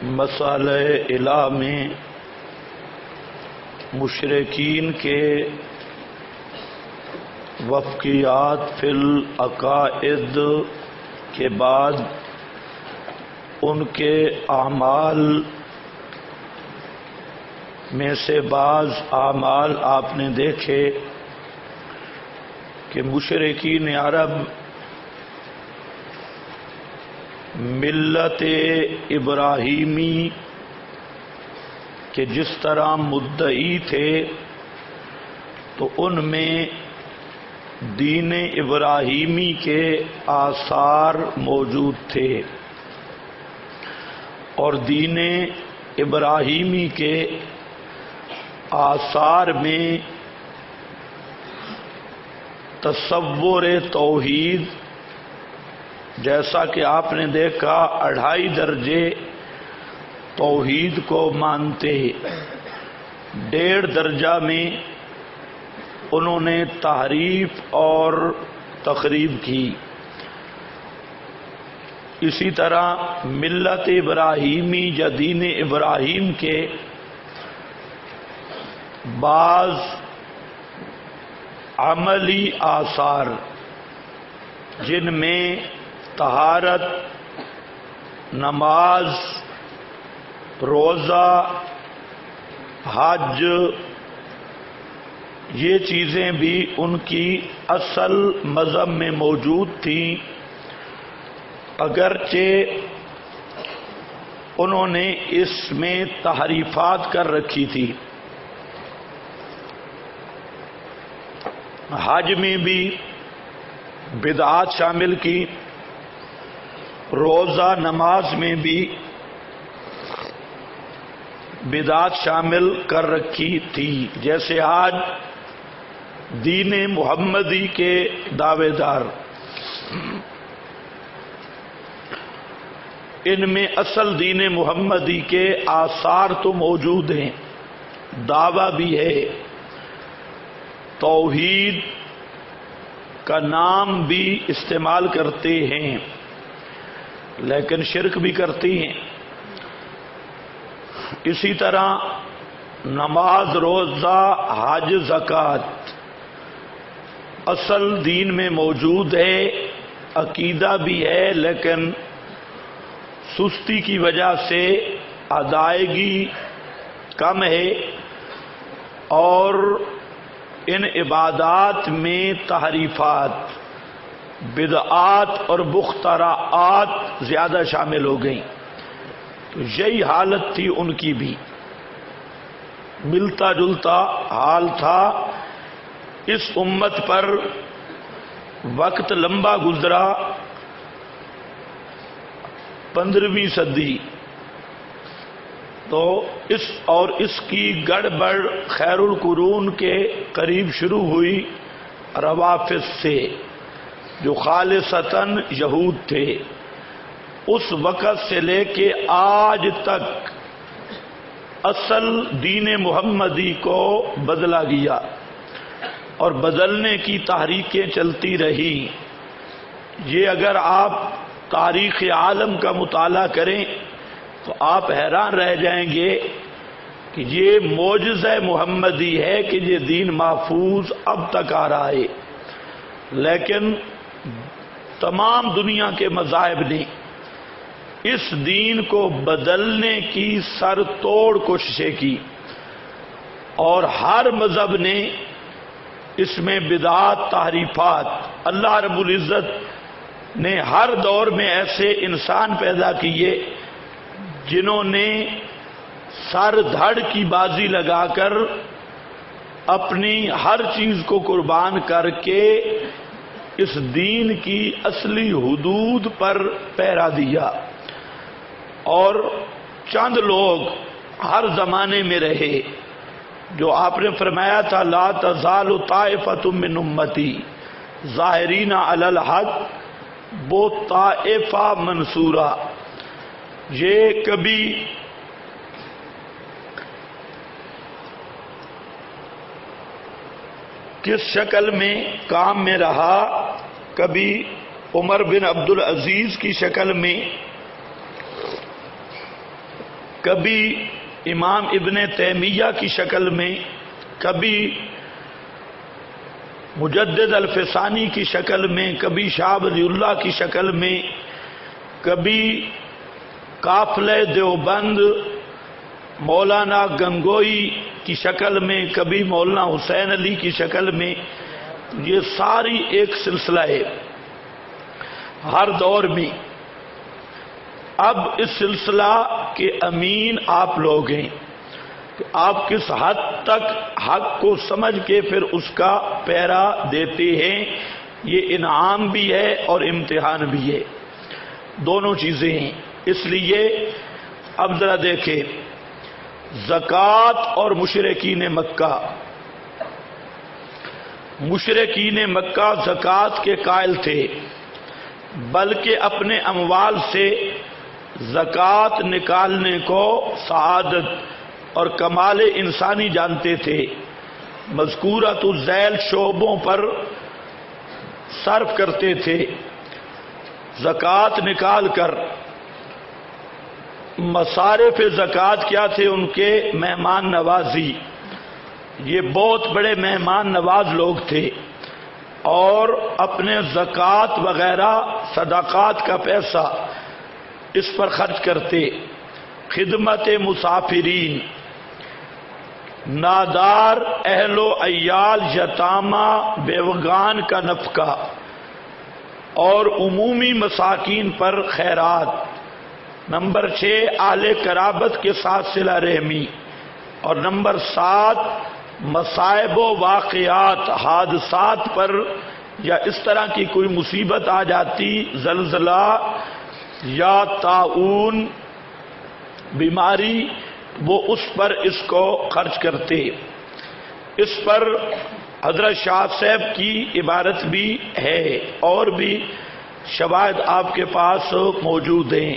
مسئلہ الہ میں مشرکین کے وفقیات فی العقائد کے بعد ان کے اعمال میں سے بعض اعمال آپ نے دیکھے کہ مشرکین عرب ملت ابراہیمی کے جس طرح مدعی تھے تو ان میں دین ابراہیمی کے آثار موجود تھے، اور دین ابراہیمی کے آثار میں تصور توحید، جیسا کہ آپ نے دیکھا 2.5 درجے توحید کو مانتے، 1.5 درجہ میں انہوں نے تحریف اور تخریب کی۔ اسی طرح ملت ابراہیمی یا دین ابراہیم کے بعض عملی آثار جن میں طہارت، نماز، روزہ، حج، یہ چیزیں بھی ان کی اصل مذہب میں موجود تھیں، اگرچہ انہوں نے اس میں تحریفات کر رکھی تھی۔ حج میں بھی بدعات شامل کی، روزہ نماز میں بھی بدعات شامل کر رکھی تھی، جیسے آج دین محمدی کے دعوے دار، ان میں اصل دین محمدی کے آثار تو موجود ہیں، دعویٰ بھی ہے، توحید کا نام بھی استعمال کرتے ہیں، لیکن شرک بھی کرتی ہیں۔ اسی طرح نماز، روزہ، حج، زکوٰۃ اصل دین میں موجود ہے، عقیدہ بھی ہے، لیکن سستی کی وجہ سے ادائیگی کم ہے، اور ان عبادات میں تحریفات، بدعات اور مخترعات زیادہ شامل ہو گئیں۔ تو یہی حالت تھی ان کی بھی، ملتا جلتا حال تھا۔ اس امت پر وقت لمبا گزرا، 15ویں صدی، تو اس کی گڑبڑ خیر القرون کے قریب شروع ہوئی روافض سے، جو خالصتاً یہود تھے۔ اس وقت سے لے کے آج تک اصل دین محمدی کو بدلا گیا، اور بدلنے کی تحریکیں چلتی رہی۔ یہ اگر آپ تاریخ عالم کا مطالعہ کریں تو آپ حیران رہ جائیں گے کہ یہ معجزہ محمدی ہے کہ یہ دین محفوظ اب تک آ رہا ہے، لیکن تمام دنیا کے مذاہب نے اس دین کو بدلنے کی سر توڑ کوششیں کی، اور ہر مذہب نے اس میں بدعات، تحریفات۔ اللہ رب العزت نے ہر دور میں ایسے انسان پیدا کیے جنہوں نے سر دھڑ کی بازی لگا کر اپنی ہر چیز کو قربان کر کے اس دین کی اصلی حدود پر پہرا دیا، اور چند لوگ ہر زمانے میں رہے، جو آپ نے فرمایا تھا لا تزال طائفۃ من امتی ظاہرین علی الحق، وہ طائفہ منصورہ، یہ کبھی کس شکل میں کام میں رہا، کبھی عمر بن عبد العزیز کی شکل میں، کبھی امام ابن تیمیہ کی شکل میں، کبھی مجدد الفسانی کی شکل میں، کبھی شاہ ولی اللہ کی شکل میں، کبھی قافلہ دیوبند مولانا گنگوئی کی شکل میں، کبھی مولانا حسین علی کی شکل میں. یہ ساری ایک سلسلہ ہے ہر دور میں. اب اس سلسلہ کے امین آپ لوگ ہیں کہ آپ کس حد تک حق کو سمجھ کے پھر اس کا پیرا دیتے ہیں. یہ انعام بھی ہے اور امتحان بھی ہے، دونوں چیزیں ہیں. اس لیے اب ذرا دیکھیں، زکوٰۃ اور مشرکین مکہ. مشرکین مکہ زکوٰۃ کے قائل تھے، بلکہ اپنے اموال سے زکوٰۃ نکالنے کو سعادت اور کمال انسانی جانتے تھے. مذکورۃ الذیل شعبوں پر صرف کرتے تھے. زکوٰۃ نکال کر مصارف زکوٰۃ کیا تھے؟ ان کے مہمان نوازی. یہ بہت بڑے مہمان نواز لوگ تھے اور اپنے زکوٰۃ وغیرہ صدقات کا پیسہ اس پر خرچ کرتے. خدمت مسافرین، نادار، اہل و عیال، یتامہ، بیوگان کا نفقہ اور عمومی مساکین پر خیرات. نمبر 6 اہل قرابت کے ساتھ صلہ رحمی. اور نمبر 7 مصائب و واقعات، حادثات پر یا اس طرح کی کوئی مصیبت آ جاتی، زلزلہ یا طاعون بیماری، وہ اس پر اس کو خرچ کرتے. اس پر حضرت شاہ صاحب کی عبارت بھی ہے اور بھی شواہد آپ کے پاس موجود ہیں.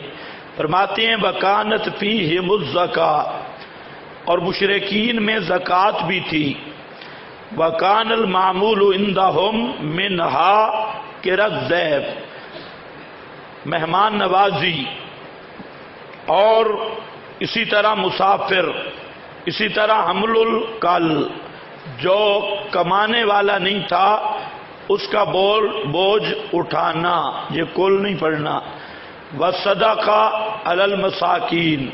فرماتے ہیں وکانت فیہم الزکاۃ، اور مشرکین میں زکوٰۃ بھی تھی. وکان المعمول عندہم منہا قرۃ الذیب، مہمان نوازی، اور اسی طرح مسافر، اسی طرح حمل الکل، جو کمانے والا نہیں تھا اس کا بوجھ اٹھانا، یہ کل نہیں پڑھنا. وصدقہ علی المساکین،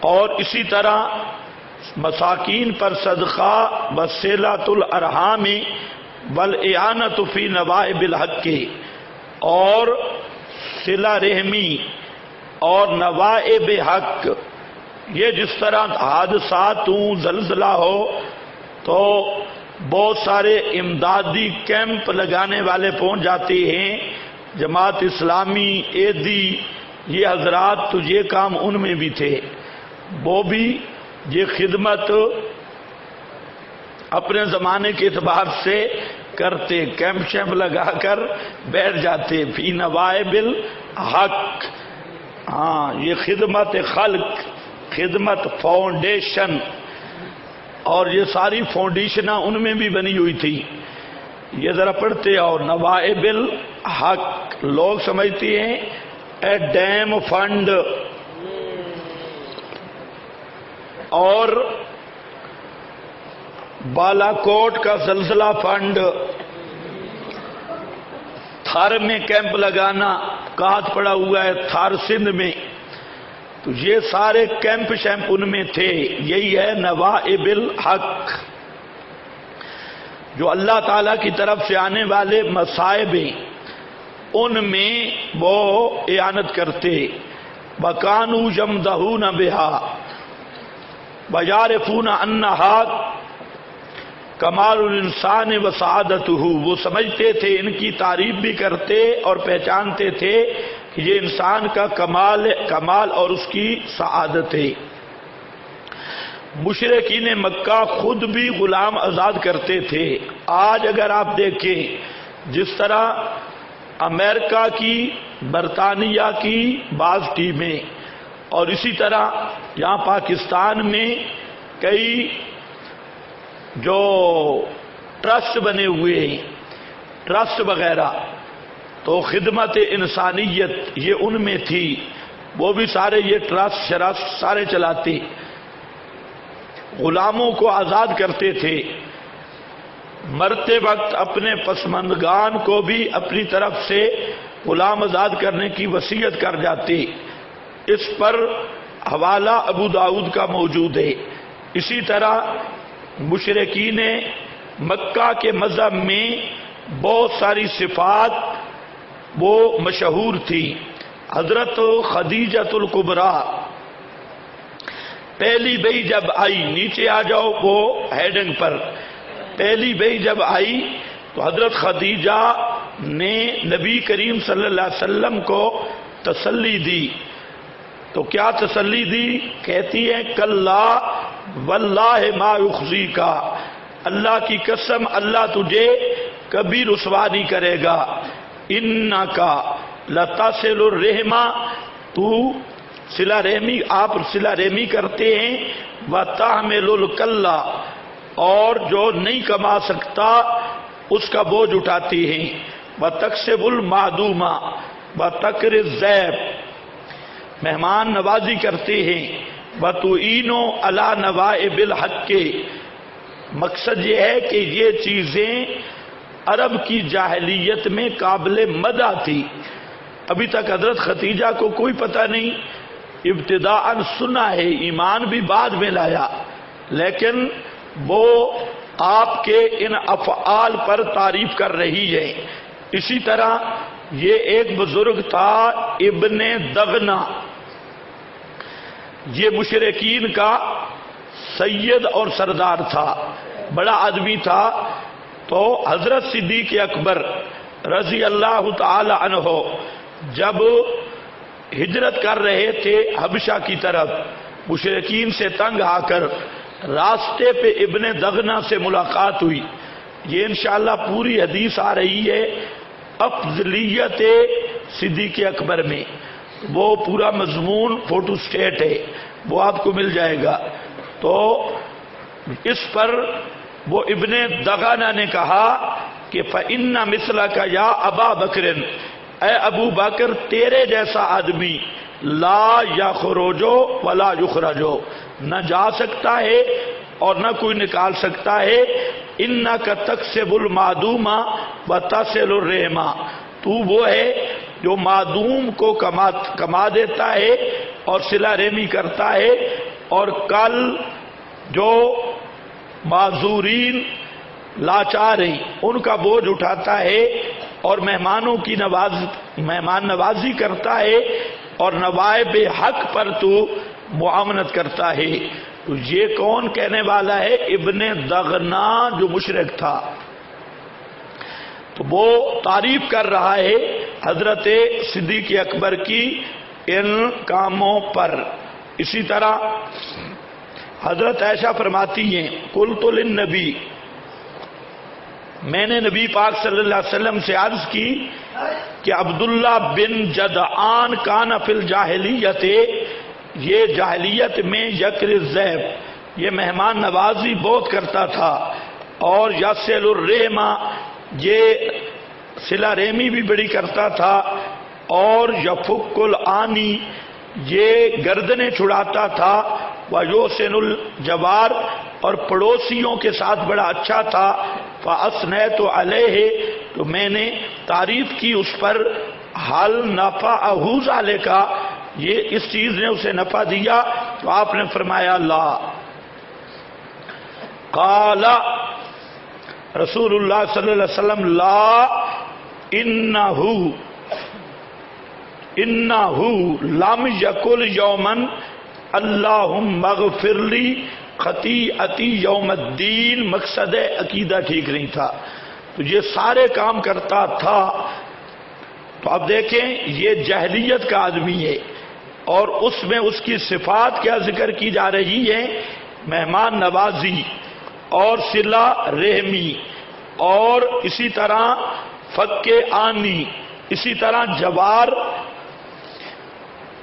اور اسی طرح مساکین پر صدقہ. وصلۃ الارحام والاعانۃ فی نوائب الحق، اور صلہ رحمی اور نوائب حق. یہ جس طرح حادثات ہوں، زلزلہ ہو تو بہت سارے امدادی کیمپ لگانے والے پہنچ جاتے ہیں. جماعت اسلامی، ایدی، یہ حضرات تو یہ کام ان میں بھی تھے. وہ بھی یہ خدمت اپنے زمانے کے اعتبار سے کرتے، کیمپ شیمپ لگا کر بیٹھ جاتے. فی نوائب الحق، ہاں یہ خدمت خلق، خدمت فاؤنڈیشن، اور یہ ساری فاؤنڈیشناں ان میں بھی بنی ہوئی تھی. یہ ذرا پڑھتے. اور نوائب الحق لوگ سمجھتے ہیں اے ڈیم فنڈ، اور بالا کوٹ کا زلزلہ فنڈ، تھار میں کیمپ لگانا، کہات پڑا ہوا ہے تھار سندھ میں، تو یہ سارے کیمپ شیمپ ان میں تھے. یہی ہے نوائب الحق، جو اللہ تعالی کی طرف سے آنے والے مصائب ہیں ان میں وہ اعانت کرتے. وَكَانُوا يَمْدَحُونَ بِهَا وَيَعْرِفُونَ أَنَّهَا کمال الانسان و سعادتہ، وہ سمجھتے تھے، ان کی تعریف بھی کرتے اور پہچانتے تھے کہ یہ انسان کا کمال اور اس کی سعادت ہے. مشرکین مکہ خود بھی غلام آزاد کرتے تھے. آج اگر آپ دیکھیں جس طرح امریکہ کی، برطانیہ کی بعض ٹیمیں، اور اسی طرح یہاں پاکستان میں کئی جو ٹرسٹ بنے ہوئے ہیں، ٹرسٹ وغیرہ، تو خدمت انسانیت یہ ان میں تھی. وہ بھی سارے یہ ٹرسٹ شرست سارے چلاتے، غلاموں کو آزاد کرتے تھے، مرتے وقت اپنے پسماندگان کو بھی اپنی طرف سے غلام آزاد کرنے کی وصیت کر جاتے۔ اس پر حوالہ ابو داؤد کا موجود ہے۔ اسی طرح مشرکین مکہ کے مذہب میں بہت ساری صفات وہ مشہور تھی۔ حضرت خدیجۃ الکبریٰ پہلی بیعت جب آئی، نیچے آ جاؤ وہ ہیڈنگ پر، پہلی بیعت جب آئی تو حضرت خدیجہ نے نبی کریم صلی اللہ علیہ وسلم کو تسلی دی۔ تو کیا تسلی دی؟ کہتی ہے کلا واللہ ما یخزیک، اللہ کی قسم اللہ تجھے کبھی رسوا نہیں کرے گا، انک لتصل الرحم، تو صلہ رحمی، آپ صلہ رحمی کرتے ہیں، وتحمل الکلہ، اور جو نہیں کما سکتا اس کا بوجھ اٹھاتی ہیں، وتکسب المعدوم وتقری الضیف، مہمان نوازی کرتے ہیں، وتعین علی نوائب الحق، مقصد یہ ہے کہ یہ چیزیں عرب کی جاہلیت میں قابل مدح تھی۔ ابھی تک حضرت خدیجہ کو کوئی پتہ نہیں، ابتداءً سنا ہے، ایمان بھی بعد میں لایا، لیکن وہ آپ کے ان افعال پر تعریف کر رہی ہے۔ اسی طرح یہ ایک بزرگ تھا ابن دغنہ، یہ مشرکین کا سید اور سردار تھا، بڑا آدمی تھا۔ تو حضرت صدیق اکبر رضی اللہ تعالی عنہ جب ہجرت کر رہے تھے حبشہ کی طرف، مشرکین سے تنگ آ کر راستے پہ ابن دغنہ سے ملاقات ہوئی۔ یہ انشاءاللہ پوری حدیث آ رہی ہے افضلیت صدیق اکبر میں، وہ پورا مضمون فوٹو سٹیٹ ہے، وہ آپ کو مل جائے گا۔ تو اس پر وہ ابن دغنہ نے کہا کہ فَإِنَّ مِثْلَكَ يَا أَبَا بَكْرٍ، اے ابو بکر تیرے جیسا آدمی لا یخرج ولا یخرج، نہ جا سکتا ہے اور نہ کوئی نکال سکتا ہے، انک تکسب المعدوم وتصل الرحم، تو وہ ہے جو معدوم کو کما دیتا ہے اور صلہ رحمی کرتا ہے، اور کل جو معذورین لاچار ہیں ان کا بوجھ اٹھاتا ہے، اور مہمانوں کی مہمان نوازی کرتا ہے، اور نوائب حق پر تو معاونت کرتا ہے۔ تو یہ کون کہنے والا ہے؟ ابن دغنہ جو مشرک تھا۔ تو وہ تعریف کر رہا ہے حضرت صدیق اکبر کی ان کاموں پر۔ اسی طرح حضرت عائشہ فرماتی ہیں قلت للنبی، میں نے نبی پاک صلی اللہ علیہ وسلم سے عرض کی کہ عبداللہ بن جدعان کان فی الجاہلیت، یہ جاہلیت میں یکر الضیف، یہ مہمان نوازی بہت کرتا تھا، اور یصل الرحم، یہ صلہ رحمی بھی بڑی کرتا تھا، اور یفک العانی، یہ گردنیں چھڑاتا تھا، ویحسن الجوار، اور پڑوسیوں کے ساتھ بڑا اچھا تھا، فاثنیت علیہ، تو میں نے تعریف کی اس پر، حل نفعہ ذالک، یہ اس چیز نے اسے نفع دیا، تو آپ نے فرمایا لا۔ قال رسول اللہ صلی اللہ علیہ وسلم لا انہ لم یقل یومن اللہم اغفر لی خطیئتی یوم الدین، مقصد عقیدہ ٹھیک نہیں تھا، تو یہ سارے کام کرتا تھا۔ تو اب دیکھیں یہ جاہلیت کا آدمی ہے، اور اس میں اس کی صفات کیا ذکر کی جا رہی ہے؟ مہمان نوازی اور صلہ رحمی، اور اسی طرح فک آنی، اسی طرح جوار،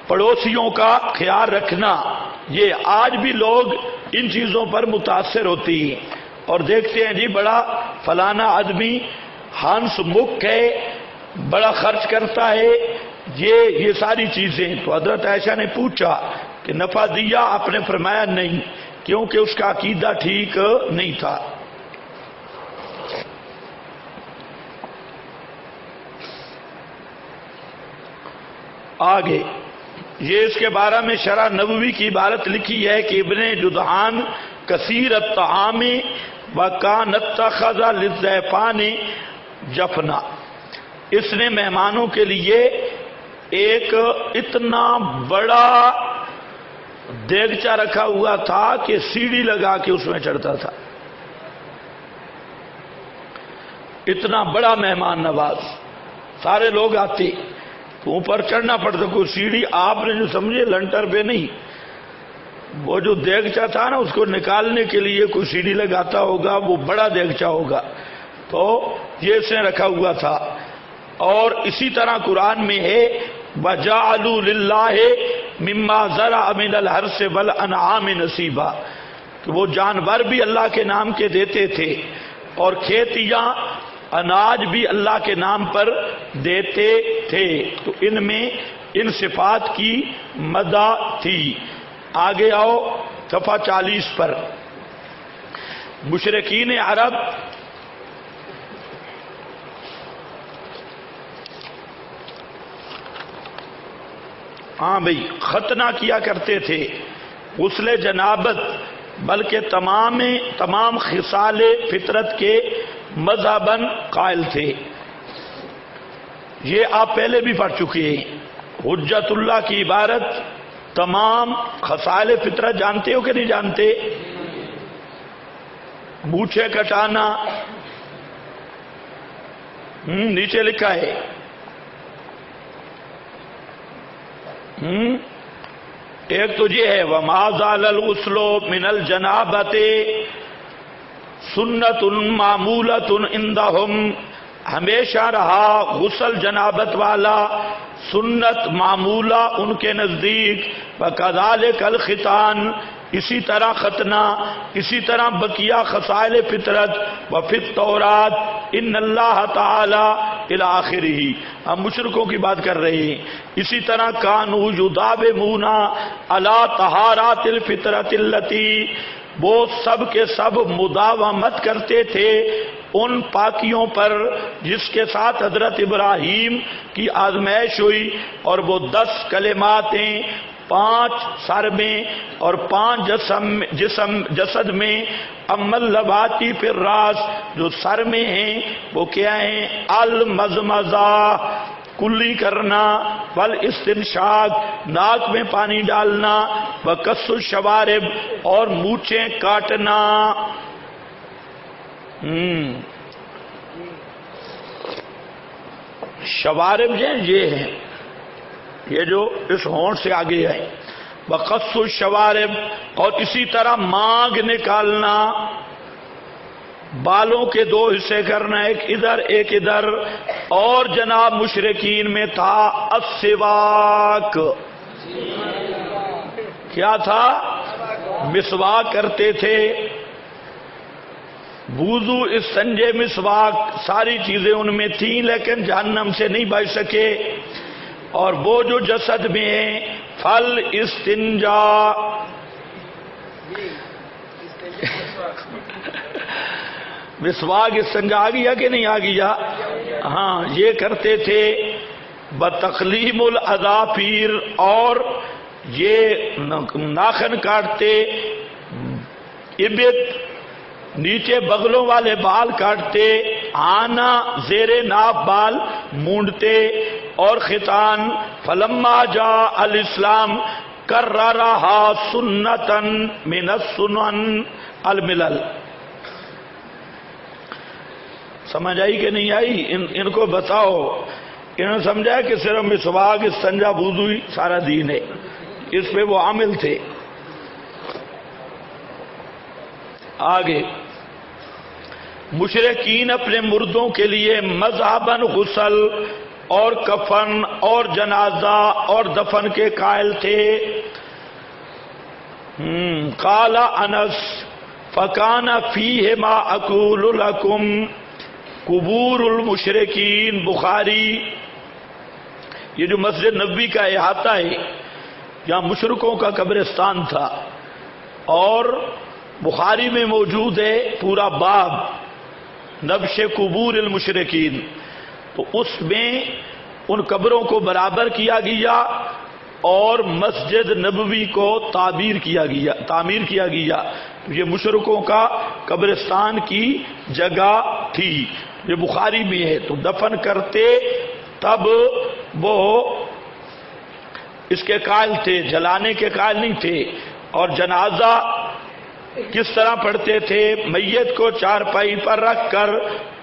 پڑوسیوں کا خیال رکھنا۔ یہ آج بھی لوگ ان چیزوں پر متاثر ہوتی ہیں اور دیکھتے ہیں جی بڑا فلانا آدمی ہنس مکھ ہے، بڑا خرچ کرتا ہے، یہ ساری چیزیں. تو حضرت عائشہ نے پوچھا کہ نفع دیا؟ آپ نے فرمایا نہیں، کیونکہ اس کا عقیدہ ٹھیک نہیں تھا. آگے یہ اس کے بارے میں شرح نبوی کی عبارت لکھی ہے کہ ابن جدعان کثیر الطعام وکان اتخذ للضیفان جفنا، اس نے مہمانوں کے لیے ایک اتنا بڑا دیگچا رکھا ہوا تھا کہ سیڑھی لگا کے اس میں چڑھتا تھا. اتنا بڑا مہمان نواز، سارے لوگ آتے تو اوپر چڑھنا پڑتا. کوئی سیڑھی آپ نے جو سمجھے لنٹر پہ نہیں، وہ جو دیگچا تھا نا اس کو نکالنے کے لیے کوئی سیڑھی لگاتا ہوگا، وہ بڑا دیگچا ہوگا. تو یہ اس نے رکھا ہوا تھا. اور اسی طرح قرآن میں ہے وَجَعَلُوا لِلَّهِ مِمَّا زَرَعَ مِنَ الْحَرْثِ وَالْأَنْعَامِ نَصِيبًا، کہ وہ جانور بھی اللہ کے نام کے دیتے تھے اور کھیتیاں اناج بھی اللہ کے نام پر دیتے تھے. تو ان میں ان صفات کی مدح تھی. آگے آؤ صفحہ 40 پر. مشرکین عرب ہاں بھئی ختنہ کیا کرتے تھے، غسل جنابت، بلکہ تمام خصال فطرت کے مذہباً قائل تھے. یہ آپ پہلے بھی پڑھ چکے ہیں. حجت اللہ کی عبارت تمام خصال فطرت جانتے ہو کہ نہیں جانتے؟ بوچھے کٹانا، نیچے لکھا ہے. ایک تو یہ ہے وَمَا زَالَ الْغُسْلُ مِنَ الْجَنَابَةِ سُنَّةٌ مَعْمُولَةٌ عِندَهُمْ، ہمیشہ رہا غسل جنابت والا سنت معمولہ ان کے نزدیک. وَكَذَلِكَ الْخِتَانُ، اسی طرح ختنہ، اسی طرح بقیہ خصائل فطرت. وَفِي التَّوْرَاةِ إِنَّ اللَّهَ تَعَالَى إِلَى آخِرِهِ، ہم مشرکوں کی بات کر رہے ہیں. اسی طرح كَانُوا يُدَاوِمُونَ عَلَى طَهَارَاتِ الْفِطْرَةِ الَّتِي، وہ سب کے سب مداومت کرتے تھے ان پاکیوں پر جس کے ساتھ حضرت ابراہیم کی آزمائش ہوئی. اور وہ 10 کلمات ہیں، 5 سر میں اور 5 جسد میں. اما اللواتی فی الراس، جو سر میں ہیں وہ کیا ہیں؟ المزمزہ، کلی کرنا، والاستنشاق، ناک میں پانی ڈالنا، وکس الشوارب، اور مونچھیں کاٹنا. شوارب یہ ہیں، یہ جو اس ہونٹ سے آگے ہے. وقص الشوارب، اور اسی طرح مانگ نکالنا، بالوں کے 2 حصے کرنا، ایک ادھر ایک ادھر. اور جناب مشرکین میں تھا السواک، کیا تھا؟ مسواک کرتے تھے. وضو، استنجے، مسواک، ساری چیزیں ان میں تھیں لیکن جہنم سے نہیں بچ سکے. اور وہ جو جسد میں ہیں فل استنجا، مسواک استنجا آ گیا کہ نہیں آ گیا؟ ہاں، یہ کرتے تھے. بتقلیم الاظافیر، اور یہ ناخن کاٹتے. ابت، نیچے بغلوں والے بال کاٹتے. آنا، زیر ناف بال مونڈتے. اور ختان فلما جاء الاسلام کررہا سنتا من السنن الملل. سمجھ آئی کہ نہیں آئی؟ ان کو بتاؤ. انہوں نے سمجھا کہ صرف مسواک، استنجا، وضو ہی سارا دین ہے، اس پہ وہ عامل تھے. آگے مشرکین اپنے مردوں کے لیے مذہباً غسل اور کفن اور جنازہ اور دفن کے قائل تھے. قال انس فکان فیہ ما اقول لکم قبور المشرکین. بخاری یہ جو مسجد نبوی کا احاطہ ہے یہاں مشرکوں کا قبرستان تھا، اور بخاری میں موجود ہے پورا باب نبش قبور المشرکین، تو اس میں ان قبروں کو برابر کیا گیا اور مسجد نبوی کو تعمیر کیا گیا۔ تو یہ مشرکوں کا قبرستان کی جگہ تھی، یہ بخاری میں ہے۔ تو دفن کرتے تب وہ اس کے قائل تھے، جلانے کے قائل نہیں تھے۔ اور جنازہ کس طرح پڑھتے تھے؟ میت کو چارپائی پر رکھ کر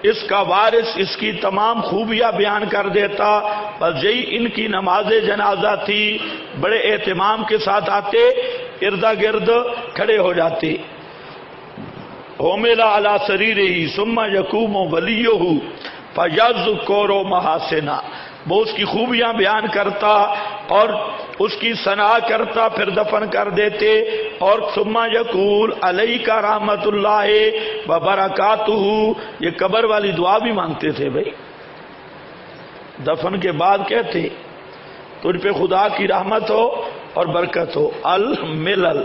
اس کا وارث اس کی تمام خوبیاں بیان کر دیتا، بس یہی ان کی نماز جنازہ تھی۔ بڑے اہتمام کے ساتھ آتے، اردا گرد کھڑے ہو جاتے۔ ہوملا علی سریرہ ثم یقوم ولیہ فیذکر محاسنہ، وہ اس کی خوبیاں بیان کرتا اور اس کی ثنا کرتا، پھر دفن کر دیتے۔ اور ثم یقول علیک رحمت اللہ وبرکاتہ، یہ قبر والی دعا بھی مانگتے تھے بھائی، دفن کے بعد کہتے تجھ پہ خدا کی رحمت ہو اور برکت ہو۔ الملل،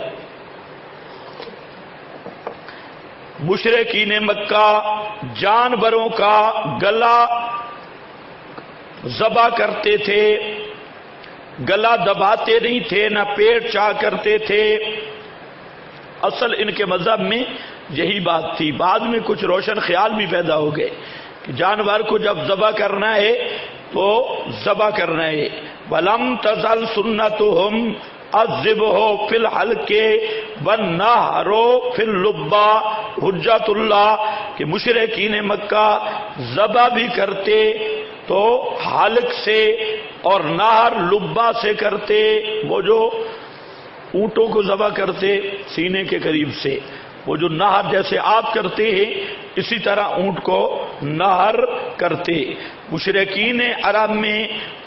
مشرکین مکہ جانوروں کا گلا ذبح کرتے تھے، گلا دباتے نہیں تھے، نہ پیٹ چاہ کرتے تھے۔ اصل ان کے مذہب میں یہی بات تھی، بعد میں کچھ روشن خیال بھی پیدا ہو گئے کہ جانور کو جب ذبح کرنا ہے تو ذبح کرنا ہے۔ وَلَمْ تَزَلْ سُنَّتُهُمْ الذِّبْحُ فِي الْحَلْقِ وَالنَّحْرُ فِي اللُّبَّةِ حجت اللہ، کہ مشرکین مکہ ذبح بھی کرتے تو حلق سے اور نہر لبا سے کرتے، وہ جو اونٹوں کو ذبح کرتے سینے کے قریب سے، وہ جو نہر جیسے آپ کرتے ہیں اسی طرح اونٹ کو نہر کرتے۔ مشرکین عرب میں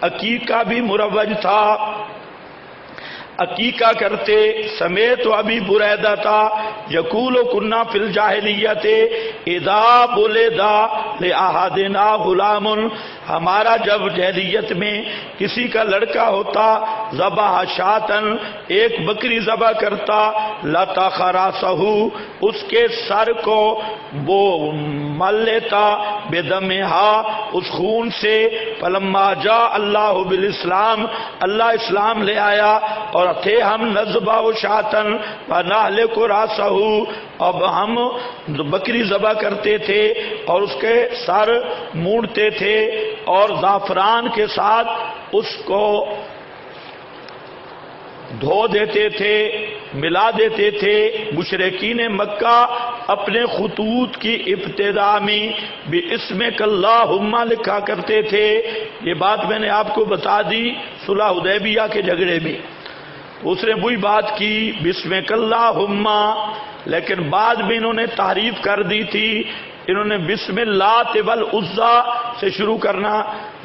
عقیقہ بھی مروج تھا، عقیقہ کرتے۔ سمیت ابی بریدہ تھا یقول کنا فی الجاہلیت اذا ولدا لاحدنا غلام، ہمارا جب جاہلیت میں کسی کا لڑکا ہوتا ذبح شاتن، ایک بکری ذبح کرتا، لطخ راسہ، اس کے سر کو وہ مل لیتا، بدمہا، اس خون سے۔ فلما جاء اللہ بالاسلام، اللہ اسلام لے آیا اور تھے ہم نذبح شاتن ونہلک راسہ، اب ہم بکری ذبح کرتے تھے اور اس کے سر مونڈتے تھے اور زعفران کے ساتھ اس کو دھو دیتے تھے، ملا دیتے تھے۔ مشرکین مکہ اپنے خطوط کی ابتدا میں بِاسْمِکَ اللہم لکھا کرتے تھے۔ یہ بات میں نے آپ کو بتا دی صلح حدیبیہ کے جھگڑے میں، اس نے وہی بات کی بِاسْمِکَ اللہم، لیکن بعد میں انہوں نے تحریف کر دی تھی، انہوں نے بسم اللہ والعزیٰ سے شروع کرنا،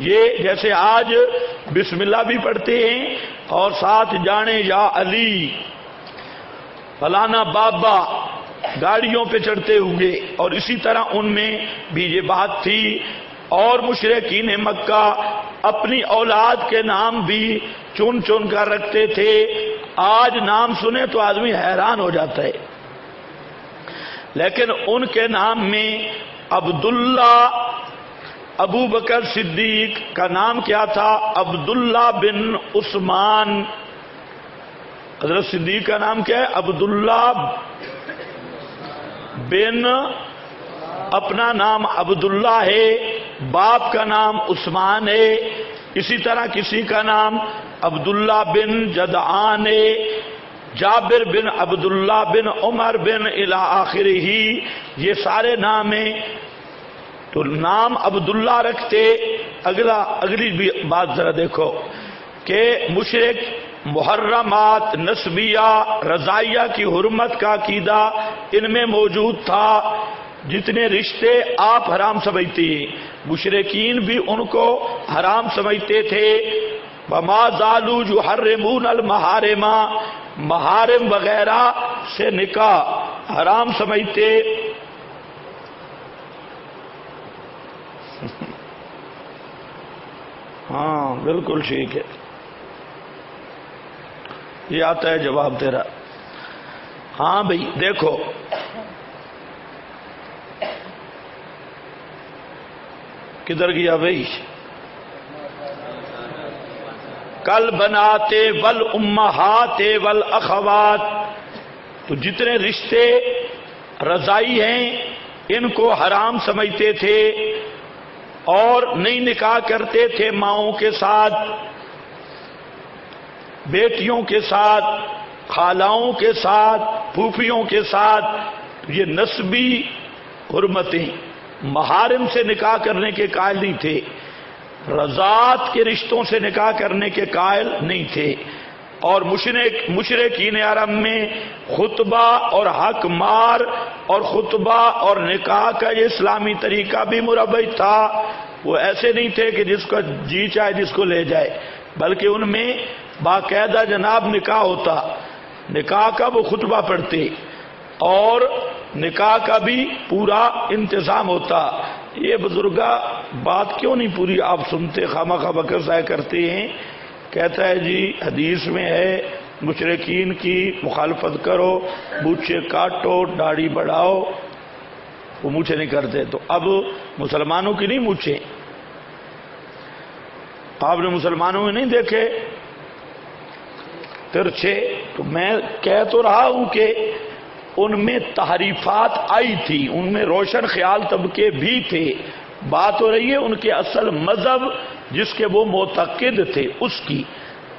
یہ جیسے آج بسم اللہ بھی پڑھتے ہیں اور ساتھ جانے یا علی فلانا بابا گاڑیوں پہ چڑھتے ہوئے، اور اسی طرح ان میں بھی یہ بات تھی۔ اور مشرکین مکہ اپنی اولاد کے نام بھی چن چن کر رکھتے تھے، آج نام سنے تو آدمی حیران ہو جاتا ہے، لیکن ان کے نام میں عبداللہ، ابو بکر صدیق کا نام کیا تھا؟ عبداللہ بن عثمان۔ حضرت صدیق کا نام کیا ہے؟ عبداللہ بن، اپنا نام عبداللہ ہے، باپ کا نام عثمان ہے۔ اسی طرح کسی کا نام عبداللہ بن جدعان ہے، جابر بن عبداللہ بن عمر بن الی آخرہ، یہ سارے نام ہیں۔ تو نام عبداللہ رکھتے۔ اگلی بھی بات ذرا دیکھو کہ مشرک محرمات نسبیہ رضائیہ کی حرمت کا عقیدہ ان میں موجود تھا، جتنے رشتے آپ حرام سمجھتے ہیں مشرکین بھی ان کو حرام سمجھتے تھے۔ وما زالوا یحرمون المحارم، محارم وغیرہ سے نکاح حرام سمجھتے۔ ہاں بالکل ٹھیک ہے، یہ آتا ہے جواب تیرا۔ ہاں بھائی دیکھو، کدھر گیا بھائی؟ کل بناتے ول امہات ول اخوات، تو جتنے رشتے رضائی ہیں ان کو حرام سمجھتے تھے اور نہیں نکاح کرتے تھے ماؤں کے ساتھ، بیٹیوں کے ساتھ، خالاؤں کے ساتھ، پھوپھیوں کے ساتھ، یہ نسبی حرمتیں، محارم سے نکاح کرنے کے قائل نہیں تھے، رضاعت کے رشتوں سے نکاح کرنے کے قائل نہیں تھے۔ اور مشرکین عرب میں خطبہ اور حق مار اور خطبہ اور نکاح کا یہ اسلامی طریقہ بھی مروج تھا، وہ ایسے نہیں تھے کہ جس کو جی چاہے جس کو لے جائے، بلکہ ان میں باقاعدہ جناب نکاح ہوتا، نکاح کا وہ خطبہ پڑھتے اور نکاح کا بھی پورا انتظام ہوتا۔ یہ بزرگا بات کیوں نہیں پوری آپ سنتے، خواہ بکر ضائع کرتے ہیں؟ کہتا ہے جی حدیث میں ہے مشرکین کی مخالفت کرو، مونچھیں کاٹو، داڑھی بڑھاؤ، وہ مونچھیں نہیں کرتے، تو اب مسلمانوں کی نہیں مونچھیں؟ آپ نے مسلمانوں میں نہیں دیکھے ترچھے؟ تو میں کہہ تو رہا ہوں کہ ان میں تحریفات آئی تھی، ان میں روشن خیال طبقے بھی تھے، بات ہو رہی ہے ان کے اصل مذہب جس کے وہ معتقد تھے اس کی۔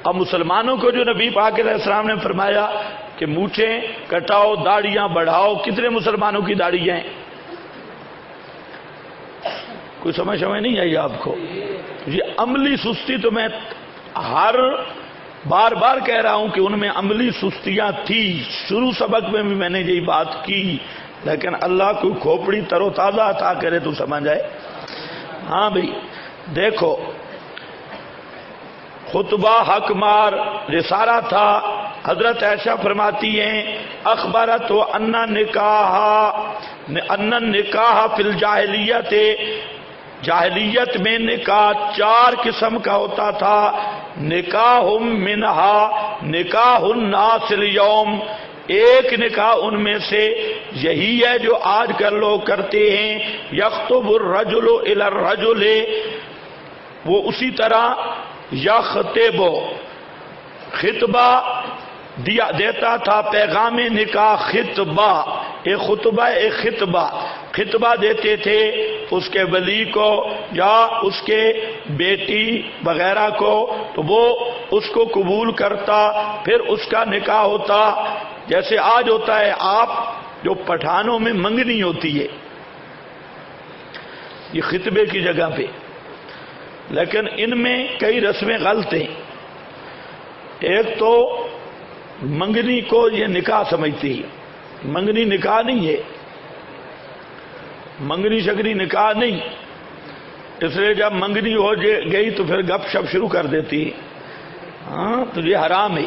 اب مسلمانوں کو جو نبی پاک علیہ السلام نے فرمایا کہ مونچھیں کٹاؤ، داڑیاں بڑھاؤ، کتنے مسلمانوں کی داڑیاں ہیں؟ کوئی سمجھ نہیں آئی آپ کو؟ یہ عملی سستی تو میں ہر بار بار کہہ رہا ہوں کہ ان میں عملی سستیاں تھی، شروع سبق میں بھی میں نے یہی بات کی، لیکن اللہ کو کھوپڑی تر و تازہ عطا کرے تو سمجھ آئے۔ ہاں بھائی دیکھو، خطبہ حق مار یہ سارا تھا۔ حضرت عائشہ فرماتی ہیں اخبرت و ان نکاح فی الجاہلیت، جاہلیت میں نکاح 4 قسم کا ہوتا تھا۔ نکاح منہا نکاح الناس اليوم، ایک نکاح ان میں سے یہی ہے جو آج کل لوگ کرتے ہیں، یخطب الرجل الی الرجل، وہ اسی طرح یخطب خطبہ دیتا تھا، پیغام نکاح خطبہ، ایک خطبہ ایک خطبہ، خطبہ دیتے تھے اس کے ولی کو یا اس کے بیٹی وغیرہ کو، تو وہ اس کو قبول کرتا، پھر اس کا نکاح ہوتا۔ جیسے آج ہوتا ہے آپ جو پٹھانوں میں منگنی ہوتی ہے، یہ خطبے کی جگہ پہ، لیکن ان میں کئی رسمیں غلط ہیں۔ ایک تو منگنی کو یہ نکاح سمجھتی ہے، منگنی نکاح نہیں ہے، منگنی شگنی نکاح نہیں، اس لیے جب منگنی ہو گئی تو پھر گپ شپ شروع کر دیتی ہے، ہاں تو یہ حرام ہے،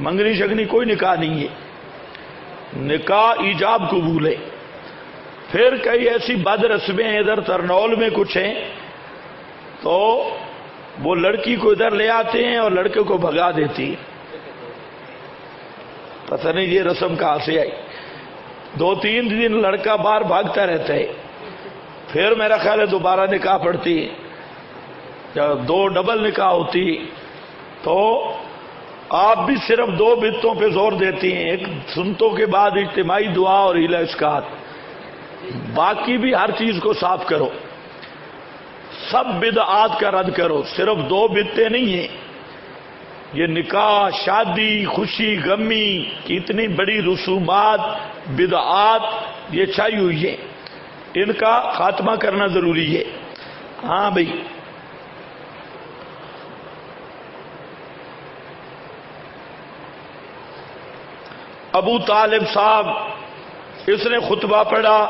منگنی شگنی کوئی نکاح نہیں ہے، نکاح ایجاب قبول ہے۔ پھر کئی ایسی بد رسمیں ادھر ترنول میں کچھ ہیں، تو وہ لڑکی کو ادھر لے آتے ہیں اور لڑکے کو بھگا دیتی ہے، پتہ نہیں یہ رسم کہاں سے آئی، 2-3 دن لڑکا باہر بھاگتا رہتا ہے، پھر میرا خیال ہے دوبارہ نکاح پڑتی ہے، جب 2 ڈبل نکاح ہوتی تو آپ بھی صرف 2 بدتوں پہ زور دیتی ہیں، ایک سنتوں کے بعد اجتماعی دعا اور ہیلا اسکات، باقی بھی ہر چیز کو صاف کرو، سب بدعات کا رد کرو، صرف 2 بدتیں نہیں ہیں، یہ نکاح، شادی، خوشی غمی کی اتنی بڑی رسومات، بدعات یہ چھائی ہوئی ہیں، ان کا خاتمہ کرنا ضروری ہے۔ ہاں بھائی ابو طالب صاحب اس نے خطبہ پڑھا،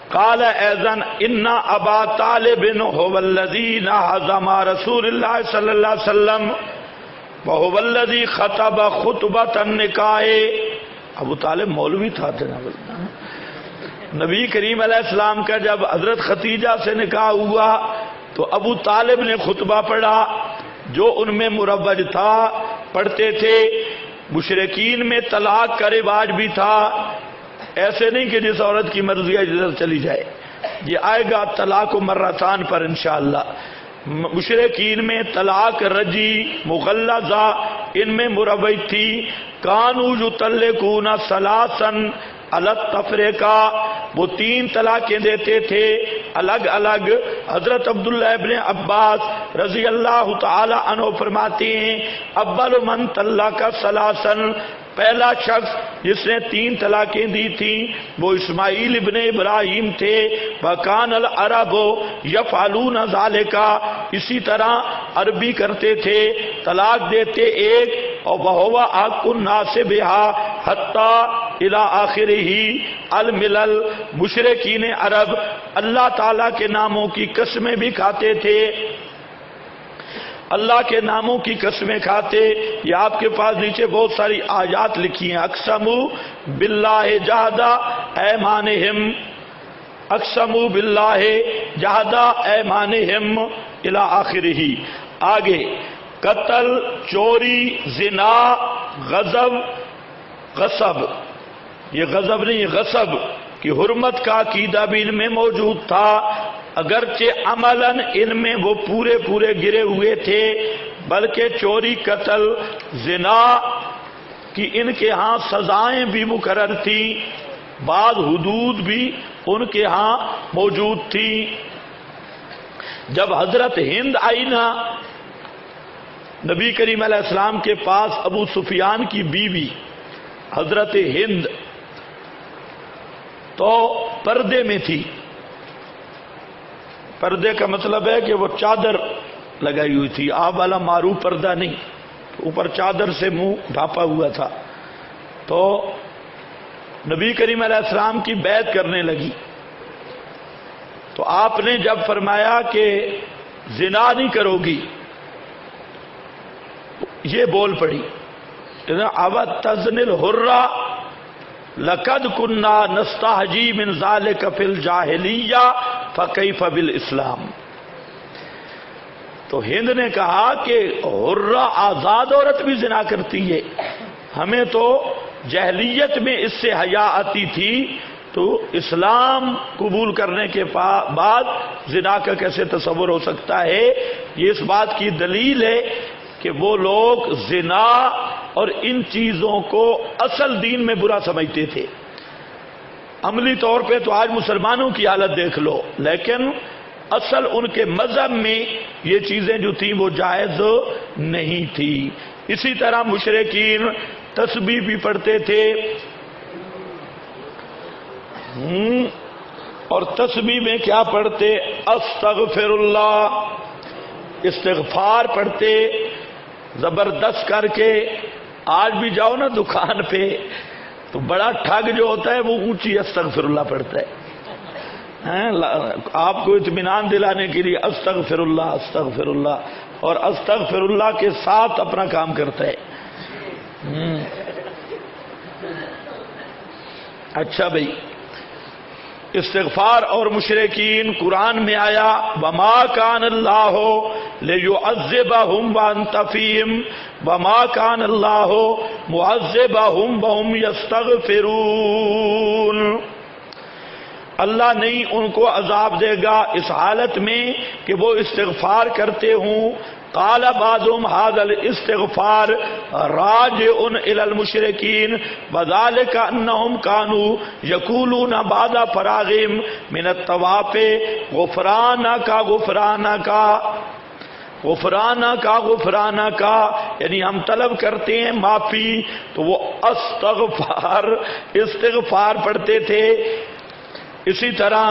قال اذن ان ابا طالب هو الذي نهض مع رسول الله صلی اللہ علیہ وسلم وهو الذي خطب خطبة النکاح۔ ابو طالب مولوی تھا جناب، نبی کریم علیہ السلام کا جب حضرت ختیجہ سے نکاح ہوا تو ابو طالب نے خطبہ پڑھا جو ان میں مروج تھا، پڑھتے تھے۔ مشرکین میں طلاق کا رواج بھی تھا، ایسے نہیں کہ جس عورت کی مرضی ہے جدھر چلی جائے، یہ آئے گا طلاق و مرتان پر انشاءاللہ۔ مشرکین میں طلاق رجی مغلظہ ان میں مروج تھی۔ کانوا یطلقون ثلاثا علی التفریقہ، وہ 3 طلاقیں دیتے تھے الگ الگ۔ حضرت عبداللہ ابن عباس رضی اللہ تعالی عنہ فرماتے ہیں اول من طلق ثلاثا، پہلا شخص جس نے 3 طلاقیں دی تھیں وہ اسماعیل ابن ابراہیم تھے۔ وَكَانَ الْعَرَبُ يَفْعَلُونَ ذَلِكَ، اسی طرح عربی کرتے تھے، طلاق دیتے ایک اور وَهُوَ أَحَقُّ النَّاسِ بِهَا حَتَّى إِلَى آخِرِهِ الملل۔ مشرکین عرب اللہ تعالیٰ کے ناموں کی قسمیں بھی کھاتے تھے، اللہ کے ناموں کی قسمیں کھاتے۔ یہ آپ کے پاس نیچے بہت ساری آیات لکھی ہیں، اقسموا باللہ جہد ایمانہم، اقسموا باللہ جہد ایمانہم الی آخرہ۔ آگے قتل، چوری، زنا، غضب، غصب، یہ غضب نہیں یہ غصب کی حرمت کا عقیدہ بھی ان میں موجود تھا، اگرچہ عملاً ان میں وہ پورے پورے گرے ہوئے تھے، بلکہ چوری، قتل، زنا کی ان کے ہاں سزائیں بھی مقرر تھیں، بعض حدود بھی ان کے ہاں موجود تھی۔ جب حضرت ہند آئی نا نبی کریم علیہ السلام کے پاس، ابو سفیان کی بیوی حضرت ہند تو پردے میں تھی۔ پردے کا مطلب ہے کہ وہ چادر لگائی ہوئی تھی، آپ والا معروف پردہ نہیں، اوپر چادر سے منہ ڈھانپا ہوا تھا۔ تو نبی کریم علیہ السلام کی بیعت کرنے لگی، تو آپ نے جب فرمایا کہ زنا نہیں کرو گی، یہ بول پڑی اوت تزن الحرہ لقد کنا نستحجی من ذلک فی الجاہلیہ فکیف بالاسلام۔ تو ہند نے کہا کہ حرہ آزاد عورت بھی زنا کرتی ہے، ہمیں تو جاہلیت میں اس سے حیا آتی تھی، تو اسلام قبول کرنے کے بعد زنا کا کیسے تصور ہو سکتا ہے؟ یہ اس بات کی دلیل ہے کہ وہ لوگ زنا اور ان چیزوں کو اصل دین میں برا سمجھتے تھے۔ عملی طور پہ تو آج مسلمانوں کی حالت دیکھ لو، لیکن اصل ان کے مذہب میں یہ چیزیں جو تھیں وہ جائز نہیں تھی۔ اسی طرح مشرکین تسبیح بھی پڑھتے تھے، اور تسبیح میں کیا پڑھتے؟ استغفر اللہ، استغفار پڑھتے زبردست کر کے۔ آج بھی جاؤ نا دکان پہ تو بڑا ٹھگ جو ہوتا ہے وہ اونچی استغفر اللہ پڑھتا ہے، آپ کو اطمینان دلانے کے لیے استغفر اللہ استغفر اللہ، اور استغفر اللہ کے ساتھ اپنا کام کرتا ہے۔ اچھا بھائی، استغفار اور مشرکین قرآن میں آیا وما کان اللہ لیعذبہم وانت فیہم وما کان اللہ معذبہم وہم یستغفرون۔ اللہ نہیں ان کو عذاب دے گا اس حالت میں کہ وہ استغفار کرتے ہوں۔ قال بعضهم هذا الاستغفار راجع الى المشركين وذلك انهم كانوا يقولون بعد فراغهم من الطواف غفرانك غفرانك غفرانك غفرانك، یعنی ہم طلب کرتے ہیں معافی، تو وہ استغفار پڑھتے تھے۔ اسی طرح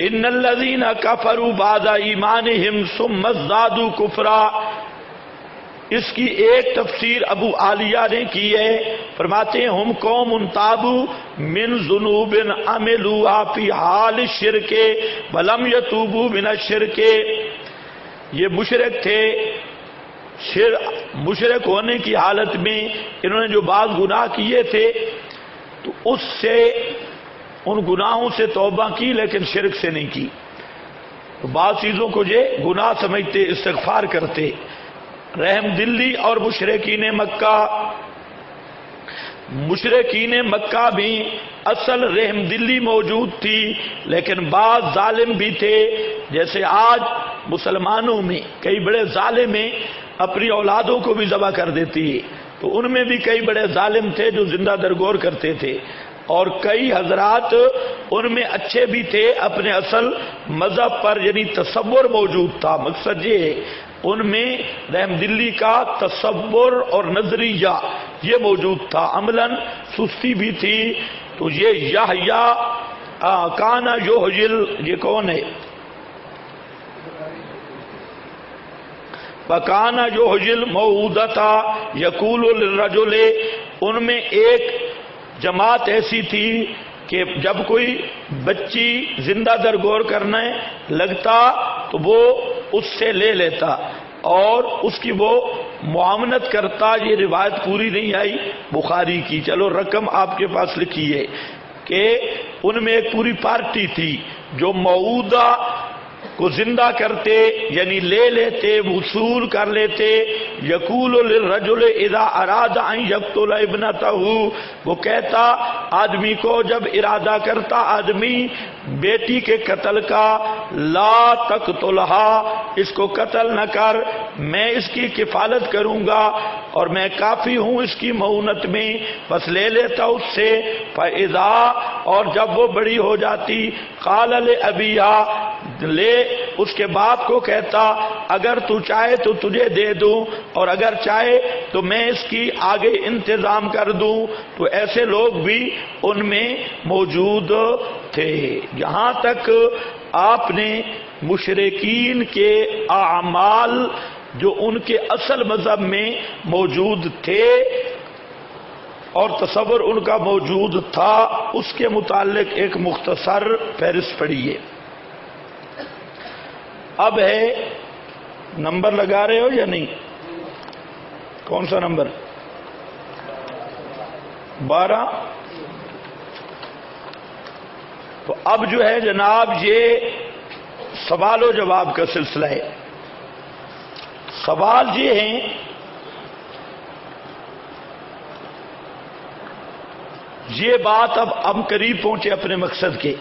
ان الذین کفروا بعد ایمانہم ثم ازدادوا کفرا، اس کی ایک تفسیر ابو عالیہ نے کی ہے، فرماتے ہیں ہم قوم تابوا من ذنوب عملوا فی حال الشرک ولم یتوبوا من الشرک۔ یہ مشرک تھے، مشرک ہونے کی حالت میں انہوں نے جو بعض گناہ کیے تھے تو اس سے ان گناہوں سے توبہ کی لیکن شرک سے نہیں کی. تو بعض چیزوں کو یہ گناہ سمجھتے استغفار کرتے. رحم دلی اور مشرکین مکہ بھی اصل رحم دلی موجود تھی، لیکن بعض ظالم بھی تھے. جیسے آج مسلمانوں میں کئی بڑے ظالم ہیں، اپنی اولادوں کو بھی ذبح کر دیتی ہے. تو ان میں بھی کئی بڑے ظالم تھے جو زندہ درگور کرتے تھے، اور کئی حضرات ان میں اچھے بھی تھے اپنے اصل مذہب پر، یعنی تصور موجود تھا. مقصد یہ ہے ان میں رحم دلی کا تصور اور نظریہ یہ موجود تھا. عملاً سستی بھی تھی. تو یہ یحییٰ کانا یحیل، یہ کون ہے؟ فکانا یحیل موعودۃ یقول للرجل، ان میں ایک جماعت ایسی تھی کہ جب کوئی بچی زندہ درگور کرنے لگتا تو وہ اس سے لے لیتا اور اس کی وہ معاونت کرتا. یہ روایت پوری نہیں آئی بخاری کی، چلو رقم آپ کے پاس لکھی ہے کہ ان میں ایک پوری پارٹی تھی جو موعودہ کو زندہ کرتے، یعنی لے لیتے، وصول کر لیتے. یقول للرجل اذا اراد ان یقتل ابنتہ، وہ کہتا آدمی کو جب ارادہ کرتا آدمی بیٹی کے قتل کا، لا تقتلھا، اس کو قتل نہ کر، میں اس کی کفالت کروں گا اور میں کافی ہوں اس کی معونت میں، بس لے لیتا اس سے. فاذا، اور جب وہ بڑی ہو جاتی، قال لابیہا، لے اس کے باپ کو کہتا اگر تو چاہے تو تجھے دے دوں اور اگر چاہے تو میں اس کی آگے انتظام کر دوں. تو ایسے لوگ بھی ان میں موجود تھے. یہاں تک آپ نے مشرکین کے اعمال جو ان کے اصل مذہب میں موجود تھے اور تصور ان کا موجود تھا، اس کے متعلق ایک مختصر فہرست پڑھیے. اب ہے، نمبر لگا رہے ہو یا نہیں؟ کون سا نمبر؟ 12. تو اب جو ہے جناب یہ سوال و جواب کا سلسلہ ہے. سوال یہ ہیں یہ بات اب ہم قریب پہنچے اپنے مقصد کے.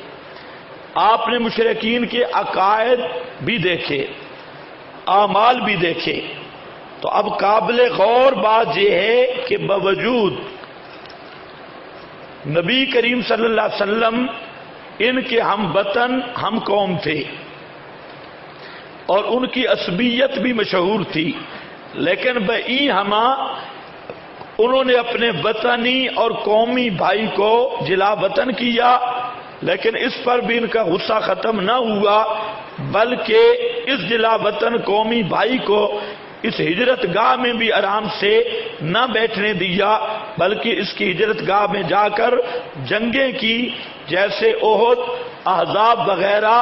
آپ نے مشرکین کے عقائد بھی دیکھے، اعمال بھی دیکھے. تو اب قابل غور بات یہ ہے کہ باوجود نبی کریم صلی اللہ علیہ وسلم ان کے ہم وطن ہم قوم تھے اور ان کی عصبیت بھی مشہور تھی، لیکن بئی ہما انہوں نے اپنے وطنی اور قومی بھائی کو جلا وطن کیا. لیکن اس پر بھی ان کا غصہ ختم نہ ہوا، بلکہ اس جلا وطن قومی بھائی کو اس ہجرت گاہ میں بھی آرام سے نہ بیٹھنے دیا، بلکہ اس کی ہجرت گاہ میں جا کر جنگیں کی، جیسے احد، احزاب وغیرہ.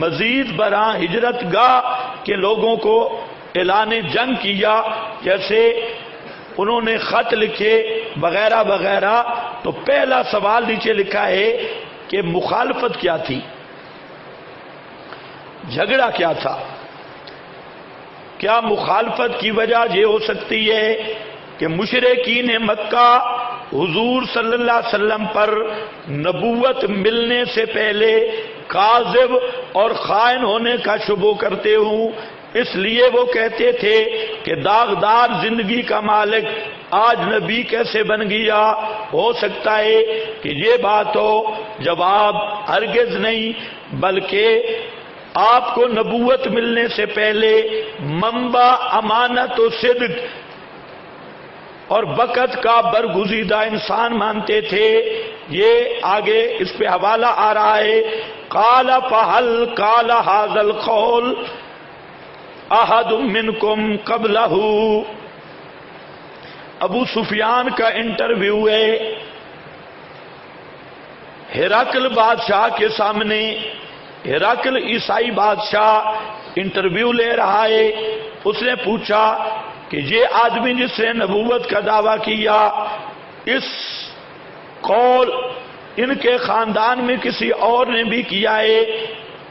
مزید برآں ہجرت گاہ کے لوگوں کو اعلان جنگ کیا، جیسے انہوں نے خط لکھے وغیرہ وغیرہ. تو پہلا سوال نیچے لکھا ہے کہ مخالفت کیا تھی، جھگڑا کیا تھا. کیا مخالفت کی وجہ یہ ہو سکتی ہے کہ مشرکین مکہ حضور صلی اللہ علیہ وسلم پر نبوت ملنے سے پہلے کاذب اور خائن ہونے کا شبہ کرتے ہوں، اس لیے وہ کہتے تھے کہ داغدار زندگی کا مالک آج نبی کیسے بن گیا؟ ہو سکتا ہے کہ یہ بات ہو. جواب ہرگز نہیں، بلکہ آپ کو نبوت ملنے سے پہلے منبع امانت و صدق اور وقت کا برگزیدہ انسان مانتے تھے. یہ آگے اس پہ حوالہ آ رہا ہے. قال فہل قال ھذا القول احد منکم قبلہ. ابو سفیان کا انٹرویو ہے ہرقل بادشاہ کے سامنے. ہرقل عیسائی بادشاہ انٹرویو لے رہا ہے. اس نے پوچھا کہ یہ آدمی جس نے نبوت کا دعویٰ کیا، اس قول ان کے خاندان میں کسی اور نے بھی کیا ہے؟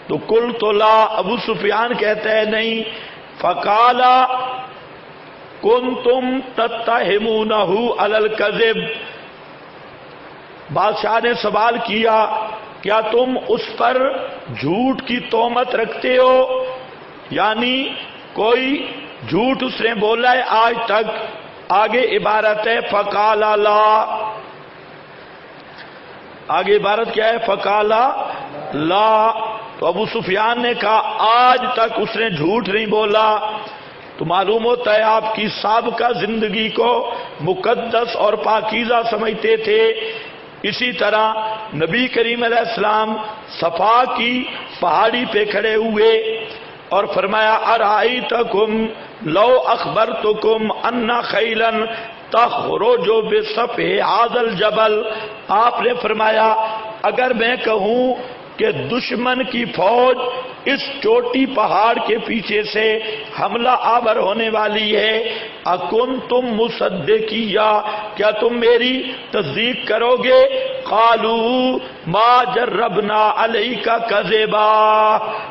تو قلت لا، ابو سفیان کہتا ہے نہیں. فقالا کنتم تتہمونہ علی الکذب، بادشاہ نے سوال کیا کیا تم اس پر جھوٹ کی تہمت رکھتے ہو؟ یعنی کوئی جھوٹ اس نے بولا ہے آج تک؟ آگے عبارت ہے فقالا لا، آگے عبارت کیا ہے؟ فقالا لا. تو ابو سفیان نے کہا آج تک اس نے جھوٹ نہیں بولا. تو معلوم ہوتا ہے آپ کی سابقہ زندگی کو مقدس اور پاکیزہ سمجھتے تھے. اسی طرح نبی کریم علیہ السلام صفا کی پہاڑی پہ کھڑے ہوئے اور فرمایا ارائیتکم لو اخبرتکم ان خیلا تخرج بصفح ھذا الجبل، آپ نے فرمایا اگر میں کہوں کہ دشمن کی فوج اس چوٹی پہاڑ کے پیچھے سے حملہ آور ہونے والی ہے، اکنتم مصدقیہ، کیا تم میری تصدیق کرو گے؟ قالوا ما جربنا علیک کذبا،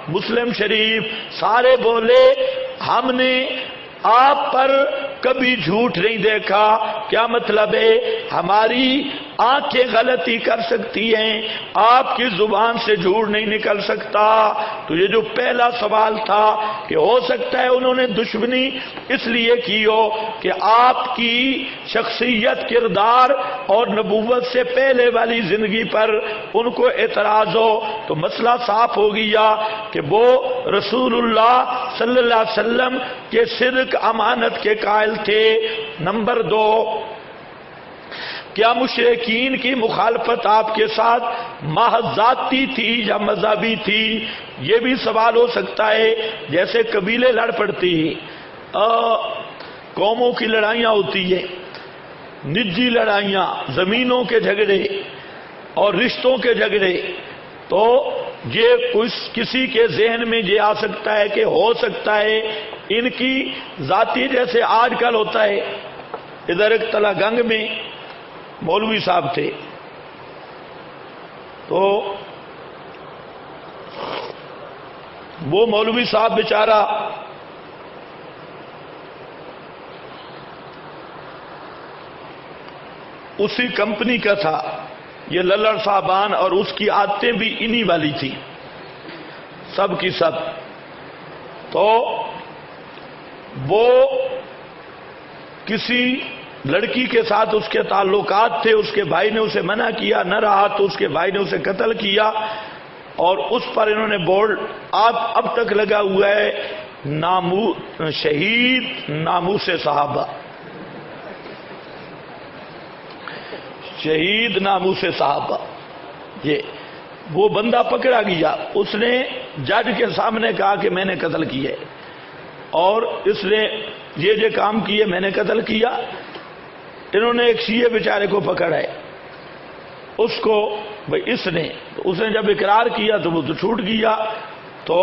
مسلم شریف. سارے بولے ہم نے آپ پر کبھی جھوٹ نہیں دیکھا. کیا مطلب ہے؟ ہماری آنکھیں غلطی کر سکتی ہیں، آپ کی زبان سے جھوٹ نہیں نکل سکتا. تو یہ جو پہلا سوال تھا کہ ہو سکتا ہے انہوں نے دشمنی اس لیے کی ہو کہ آپ کی شخصیت، کردار اور نبوت سے پہلے والی زندگی پر ان کو اعتراض ہو، تو مسئلہ صاف ہو گیا کہ وہ رسول اللہ صلی اللہ علیہ وسلم کے صدق، امانت کے قائل تھے. نمبر 2، کیا مشرکین کی مخالفت آپ کے ساتھ محض ذاتی تھی یا مذہبی تھی؟ یہ بھی سوال ہو سکتا ہے. جیسے قبیلے لڑ پڑتی ہیں، قوموں کی لڑائیاں ہوتی ہیں، نجی لڑائیاں، زمینوں کے جھگڑے اور رشتوں کے جھگڑے، تو یہ کسی کے ذہن میں یہ آ سکتا ہے کہ ہو سکتا ہے ان کی ذاتی، جیسے آج کل ہوتا ہے. ادھر ایک تلا گنگ میں مولوی صاحب تھے، تو وہ مولوی صاحب بیچارہ اسی کمپنی کا تھا، یہ للڑ صاحبان، اور اس کی عادتیں بھی انہی والی تھی سب کی سب. تو وہ کسی لڑکی کے ساتھ اس کے تعلقات تھے، اس کے بھائی نے اسے منع کیا، نہ رہا تو اس کے بھائی نے اسے قتل کیا، اور اس پر انہوں نے بورڈ اب تک لگا ہوا ہے شہید ناموس صحابہ، شہید ناموس صحابہ. یہ وہ بندہ پکڑا گیا، اس نے جج کے سامنے کہا کہ میں نے قتل کیا ہے، اور اس نے یہ کام کیے، میں نے قتل کیا. انہوں نے ایک شیعہ بیچارے کو پکڑا ہے، اس کو اس نے جب اقرار کیا تو وہ تو چھوٹ گیا. تو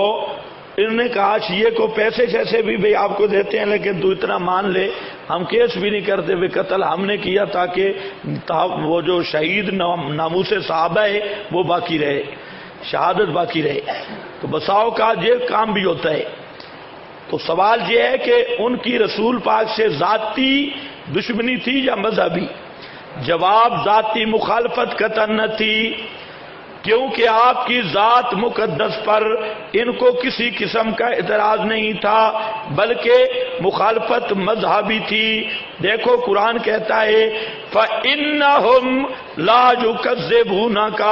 انہوں نے کہا شیعہ کو پیسے شیسے بھی بھئی آپ کو دیتے ہیں، لیکن تو اتنا مان لے ہم کیس بھی نہیں کرتے، وہ قتل ہم نے کیا تاکہ وہ جو شہید ناموس صحابہ ہے وہ باقی رہے، شہادت باقی رہے. تو بساؤ کا یہ کام بھی ہوتا ہے. تو سوال یہ ہے کہ ان کی رسول پاک سے ذاتی دشمنی تھی یا مذہبی؟ جواب ذاتی مخالفت قطعاً نہ تھی، کیونکہ آپ کی ذات مقدس پر ان کو کسی قسم کا اعتراض نہیں تھا، بلکہ مخالفت مذہبی تھی. دیکھو قرآن کہتا ہے فَإِنَّهُمْ لَا يُكَذِّبُونَكَ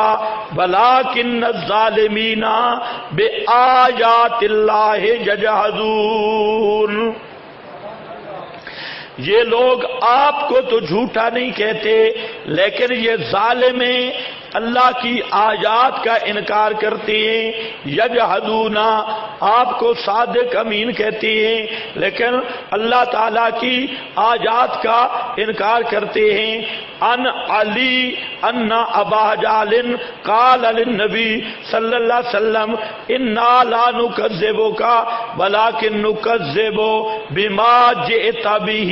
وَلَٰكِنَّ الظَّالِمِينَ بِآيَاتِ اللَّهِ يَجْحَدُونَ. یہ لوگ آپ کو تو جھوٹا نہیں کہتے، لیکن یہ ظالم ہیں، اللہ کی آیات کا انکار کرتے ہیں. یجحدون، آپ کو صادق امین کہتے ہیں، لیکن اللہ تعالیٰ کی آیات کا انکار کرتے ہیں ان علی ان ابا جہل قال للنبی صلی اللہ علیہ وسلم انا لا نکذبک ولکن نکذب بما جئت به،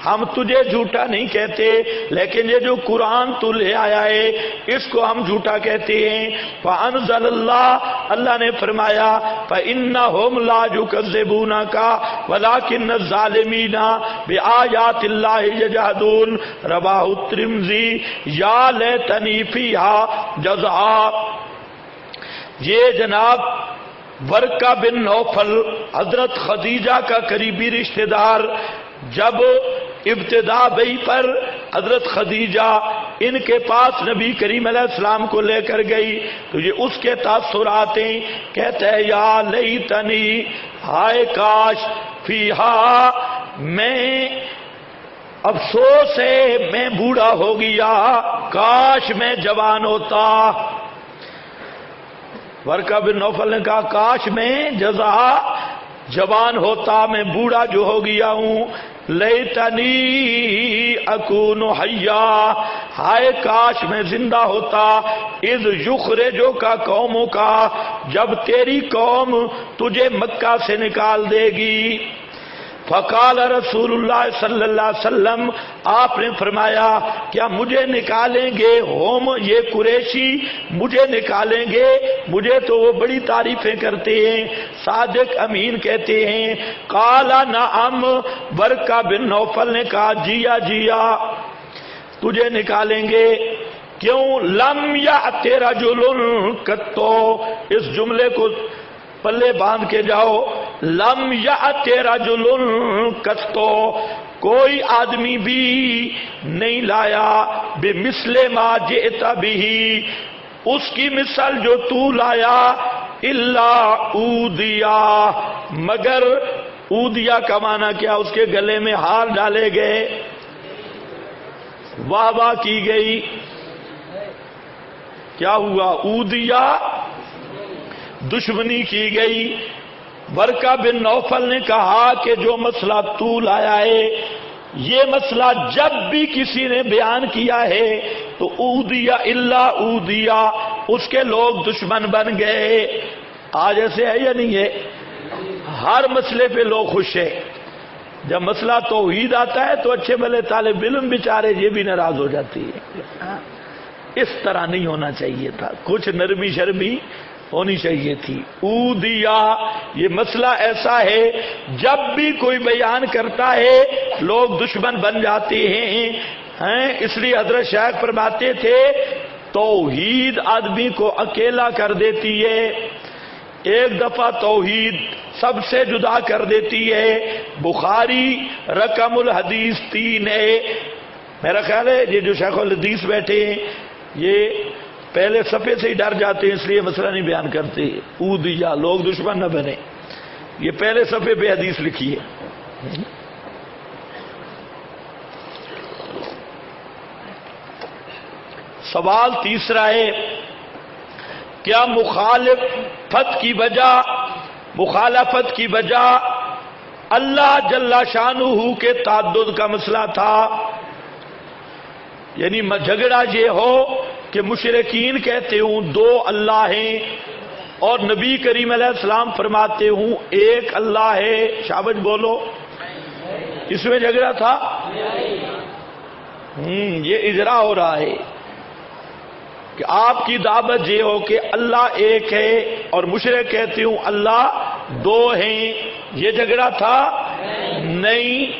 ہم تجھے جھوٹا نہیں کہتے لیکن یہ جو قرآن تو لے آیا ہے اس کو ہم جھوٹا کہتے ہیں۔ فانزل اللہ، اللہ نے فرمایا فانہم لا یکذبونک ولکن الظالمین بآیات اللہ یجحدون، رواہ الترمذی۔ یا لیتنی فیہا جزعا، یہ جناب ورقہ بن نوفل حضرت خدیجہ کا قریبی رشتہ دار، جب ابتدا بئی پر حضرت خدیجہ ان کے پاس نبی کریم علیہ السلام کو لے کر گئی تو یہ اس کے تاثرات ہیں، کہتے ہیں یا لیتنی، ہائے کاش، فیہا، میں افسوس ہے میں بوڑھا ہو گیا، کاش میں جوان ہوتا۔ ورقہ بن نوفل نے کہا کاش میں جوان ہوتا، میں بوڑھا جو ہو گیا ہوں۔ لیتنی اکون حیا، ہائے کاش میں زندہ ہوتا، اذ یخرجو کا قوموں کا، جب تیری قوم تجھے مکہ سے نکال دے گی۔ فقال رسول اللہ صلی اللہ علیہ وسلم، آپ نے فرمایا کیا مجھے نکالیں گے؟ ہوم، یہ قریشی مجھے نکالیں گے؟ مجھے تو وہ بڑی تعریفیں کرتے ہیں، صادق امین کہتے ہیں۔ قال نعم، ورقہ بن نوفل نے کہا جیا جیا تجھے نکالیں گے۔ کیوں؟ لم یأت رجل قط، اس جملے کو پلے باندھ کے جاؤ، لم یأت رجل قط، کوئی آدمی بھی نہیں لایا بمثل ما جئت به، اس کی مثل جو تو لایا، الا اودیا، مگر اودیا کا معنی کیا؟ اس کے گلے میں ہار ڈالے گئے، واہ واہ کی گئی۔ کیا ہوا؟ اودیا، دشمنی کی گئی۔ ورقہ بن نوفل نے کہا کہ جو مسئلہ تو لایا ہے یہ مسئلہ جب بھی کسی نے بیان کیا ہے تو اودیا الا اودیا، اس کے لوگ دشمن بن گئے۔ آج ایسے ہے یا نہیں ہے؟ ہر مسئلے پہ لوگ خوش ہیں، جب مسئلہ توحید آتا ہے تو اچھے بھلے طالب علم بیچارے یہ بھی ناراض ہو جاتی ہے۔ اس طرح نہیں ہونا چاہیے تھا، کچھ نرمی شرمی ہونی چاہیے تھی۔ اودیا، یہ مسئلہ ایسا ہے جب بھی کوئی بیان کرتا ہے لوگ دشمن بن جاتے ہیں، اس لیے حضرت شیخ فرماتے تھے توحید آدمی کو اکیلا کر دیتی ہے، ایک دفعہ توحید سب سے جدا کر دیتی ہے۔ بخاری رقم الحدیث 3 ہے، میرا خیال ہے یہ جو شیخ الحدیث بیٹھے ہیں یہ پہلے صفحے سے ہی ڈر جاتے ہیں، اس لیے مسئلہ نہیں بیان کرتے۔ اودیا، لوگ دشمن نہ بنے، یہ پہلے صفحے پہ حدیث لکھی ہے۔ سوال تیسرا ہے کیا مخالفت کی وجہ اللہ جل شانہ کے تعدد کا مسئلہ تھا؟ یعنی جھگڑا یہ ہو کہ مشرکین کہتے ہوں 2 اللہ ہیں اور نبی کریم علیہ السلام فرماتے ہوں ایک اللہ ہے، شابش بولو، اس میں جھگڑا تھا؟ یہ اجرا ہو رہا ہے کہ آپ کی دعوت یہ ہو کہ اللہ ایک ہے اور مشرک کہتے ہوں اللہ 2 ہیں، یہ جھگڑا تھا؟ نہیں،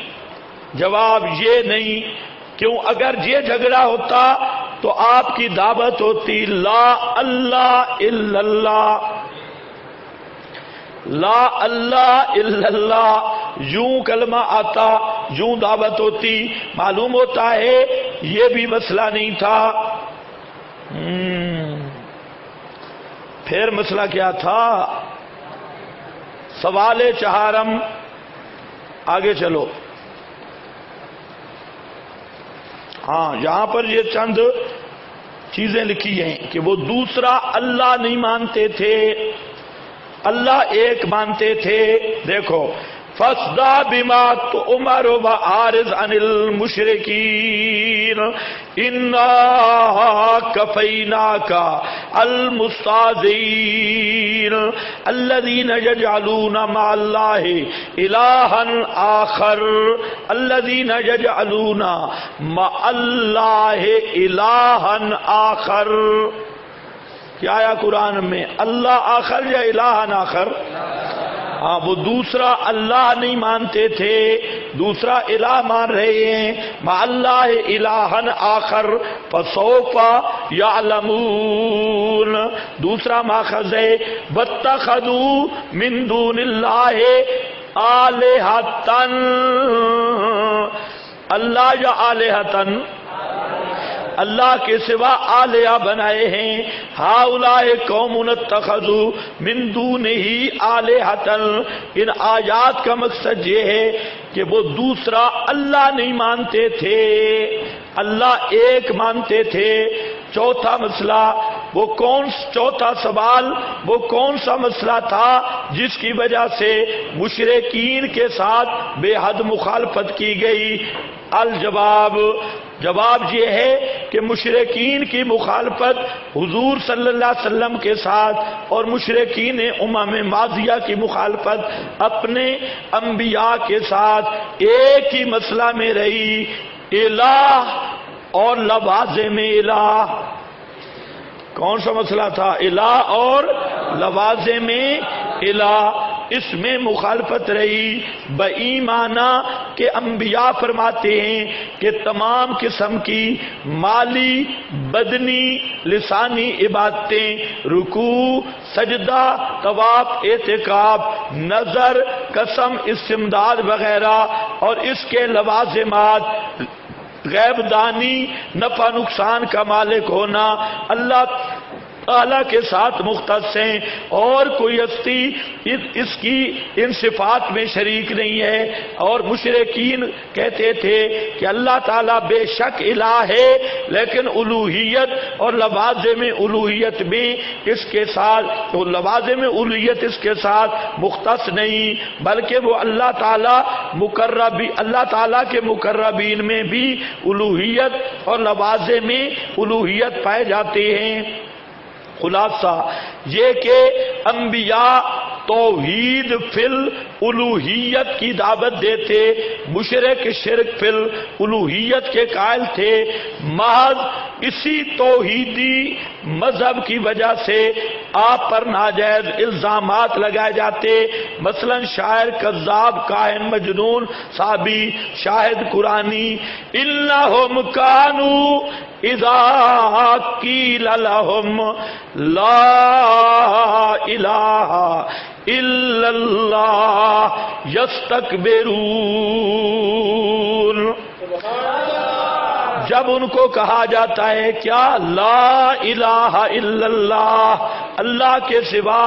جواب یہ نہیں۔ کیوں؟ اگر یہ جھگڑا ہوتا تو آپ کی دعوت ہوتی لا اللہ الا اللہ، لا اللہ الا اللہ، یوں کلمہ آتا، یوں دعوت ہوتی۔ معلوم ہوتا ہے یہ بھی مسئلہ نہیں تھا۔ پھر مسئلہ کیا تھا؟ سوال 4، آگے چلو۔ ہاں، یہاں پر یہ چند چیزیں لکھی ہیں کہ وہ دوسرا اللہ نہیں مانتے تھے، اللہ ایک مانتے تھے۔ دیکھو فاصدع بما تؤمر وأعرض عن المشركين إنا كفيناك المستهزئين الذين يجعلون مع الله إلها آخر الذين يجعلون مع الله إلها آخر. کیا آیا قرآن میں اللہ آخر یا الہ آخر؟ ہاں وہ دوسرا اللہ نہیں مانتے تھے، دوسرا الہ مان رہے ہیں. مع اللہ الہا آخر فسوف یعلمون. دوسرا ماخذ ہے واتخذوا من دون اللہ آلہۃ. اللہ یا آلہۃ؟ اللہ کے سوا آلیہ بنائے ہیں. ہؤلاء قوم اتخذوا من دونہ آلہۃ. ان آیات کا مقصد یہ ہے کہ وہ دوسرا اللہ نہیں مانتے تھے، اللہ ایک مانتے تھے. چوتھا مسئلہ وہ چوتھا سوال وہ کون سا مسئلہ تھا جس کی وجہ سے مشرکین کے ساتھ بے حد مخالفت کی گئی؟ جواب یہ ہے کہ مشرکین کی مخالفت حضور صلی اللہ علیہ وسلم کے ساتھ اور مشرکین امم ماضیہ کی مخالفت اپنے انبیاء کے ساتھ ایک ہی مسئلہ میں رہی، الہ اور لوازم الہ. کون سا مسئلہ تھا؟ الہ اور لوازم الہ. اس میں مخالفت رہی. بایمانہ کہ انبیاء فرماتے ہیں کہ تمام قسم کی مالی، بدنی، لسانی عبادتیں، رکوع، سجدہ، طواف، اعتکاف، نظر، قسم، استمداد وغیرہ اور اس کے لوازمات، غیب دانی، نفع نقصان کا مالک ہونا اللہ تعالیٰ کے ساتھ مختص ہیں، اور کوئی ہستی اس کی ان صفات میں شریک نہیں ہے. اور مشرکین کہتے تھے کہ اللہ تعالیٰ بے شک الہ ہے لیکن الوہیت اور لوازم الوہیت میں اس کے ساتھ لوازم الوہیت اس کے ساتھ مختص نہیں، بلکہ وہ اللہ تعالیٰ کے مقربین میں بھی الوہیت اور لوازم الوہیت پائے جاتے ہیں. خلاصہ یہ کہ انبیاء توحید فی الالوہیت کی دعوت دیتے، مشرک شرک فی الالوہیت کے قائل تھے. محض اسی توحیدی مذہب کی وجہ سے آپ پر ناجائز الزامات لگائے جاتے. مثلا شاعر، کذاب، کاہن، مجنون، صحابی، شاہد قرآنی. انہم کانوا اذا قیل لهم لا الہ الا اللہ یستکبرون. جب ان کو کہا جاتا ہے کیا لا الہ الا اللہ، اللہ کے سوا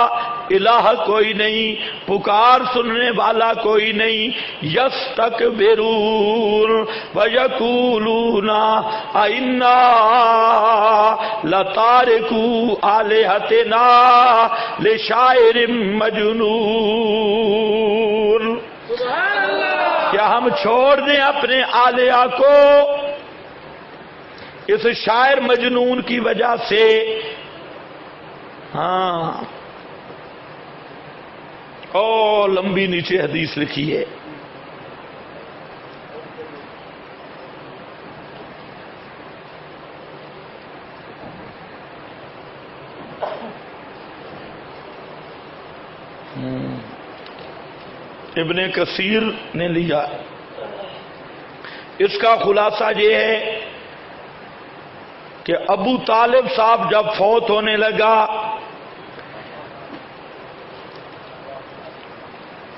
الہ کوئی نہیں، پکار سننے والا کوئی نہیں. یستکبرون ویقولون ائنا لتارکو آلہتنا لشاعر مجنون. کیا ہم چھوڑ دیں اپنے آلیہ کو اس شاعر مجنون کی وجہ سے؟ ہاں، اور لمبی نیچے حدیث لکھی ہے. ابن کثیر نے لیا. اس کا خلاصہ یہ ہے کہ ابو طالب صاحب جب فوت ہونے لگا،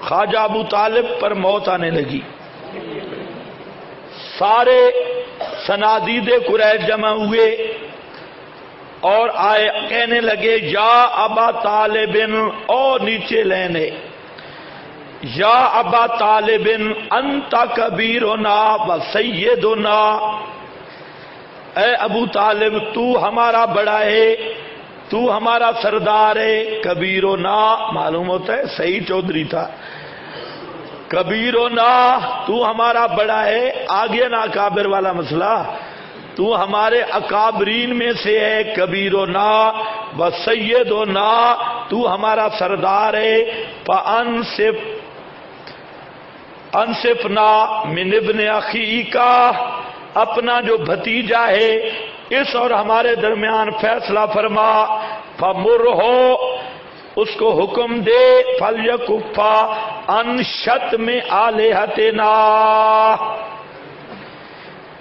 خواجہ ابو طالب پر موت آنے لگی. سارے صنادید قریش جمع ہوئے اور آئے کہنے لگے یا ابا طالب، اور نیچے لینے یا ابا طالب انت کبیرنا و سیدنا. اے ابو طالب تو ہمارا بڑا ہے، تو ہمارا سردار ہے. کبیرنا معلوم ہوتا ہے سعید چودھری تھا. کبیرنا، تو ہمارا بڑا ہے، آگے نا اکابر والا مسئلہ، تو ہمارے اکابرین میں سے ہے، کبیرنا و سیدنا، تو ہمارا سردار ہے، انصفنا من ابن اخی کا، اپنا جو بھتیجا ہے اس اور ہمارے درمیان فیصلہ فرما، فمرہو، اس کو حکم دے، فلیکفا عن شتم آلہتنا،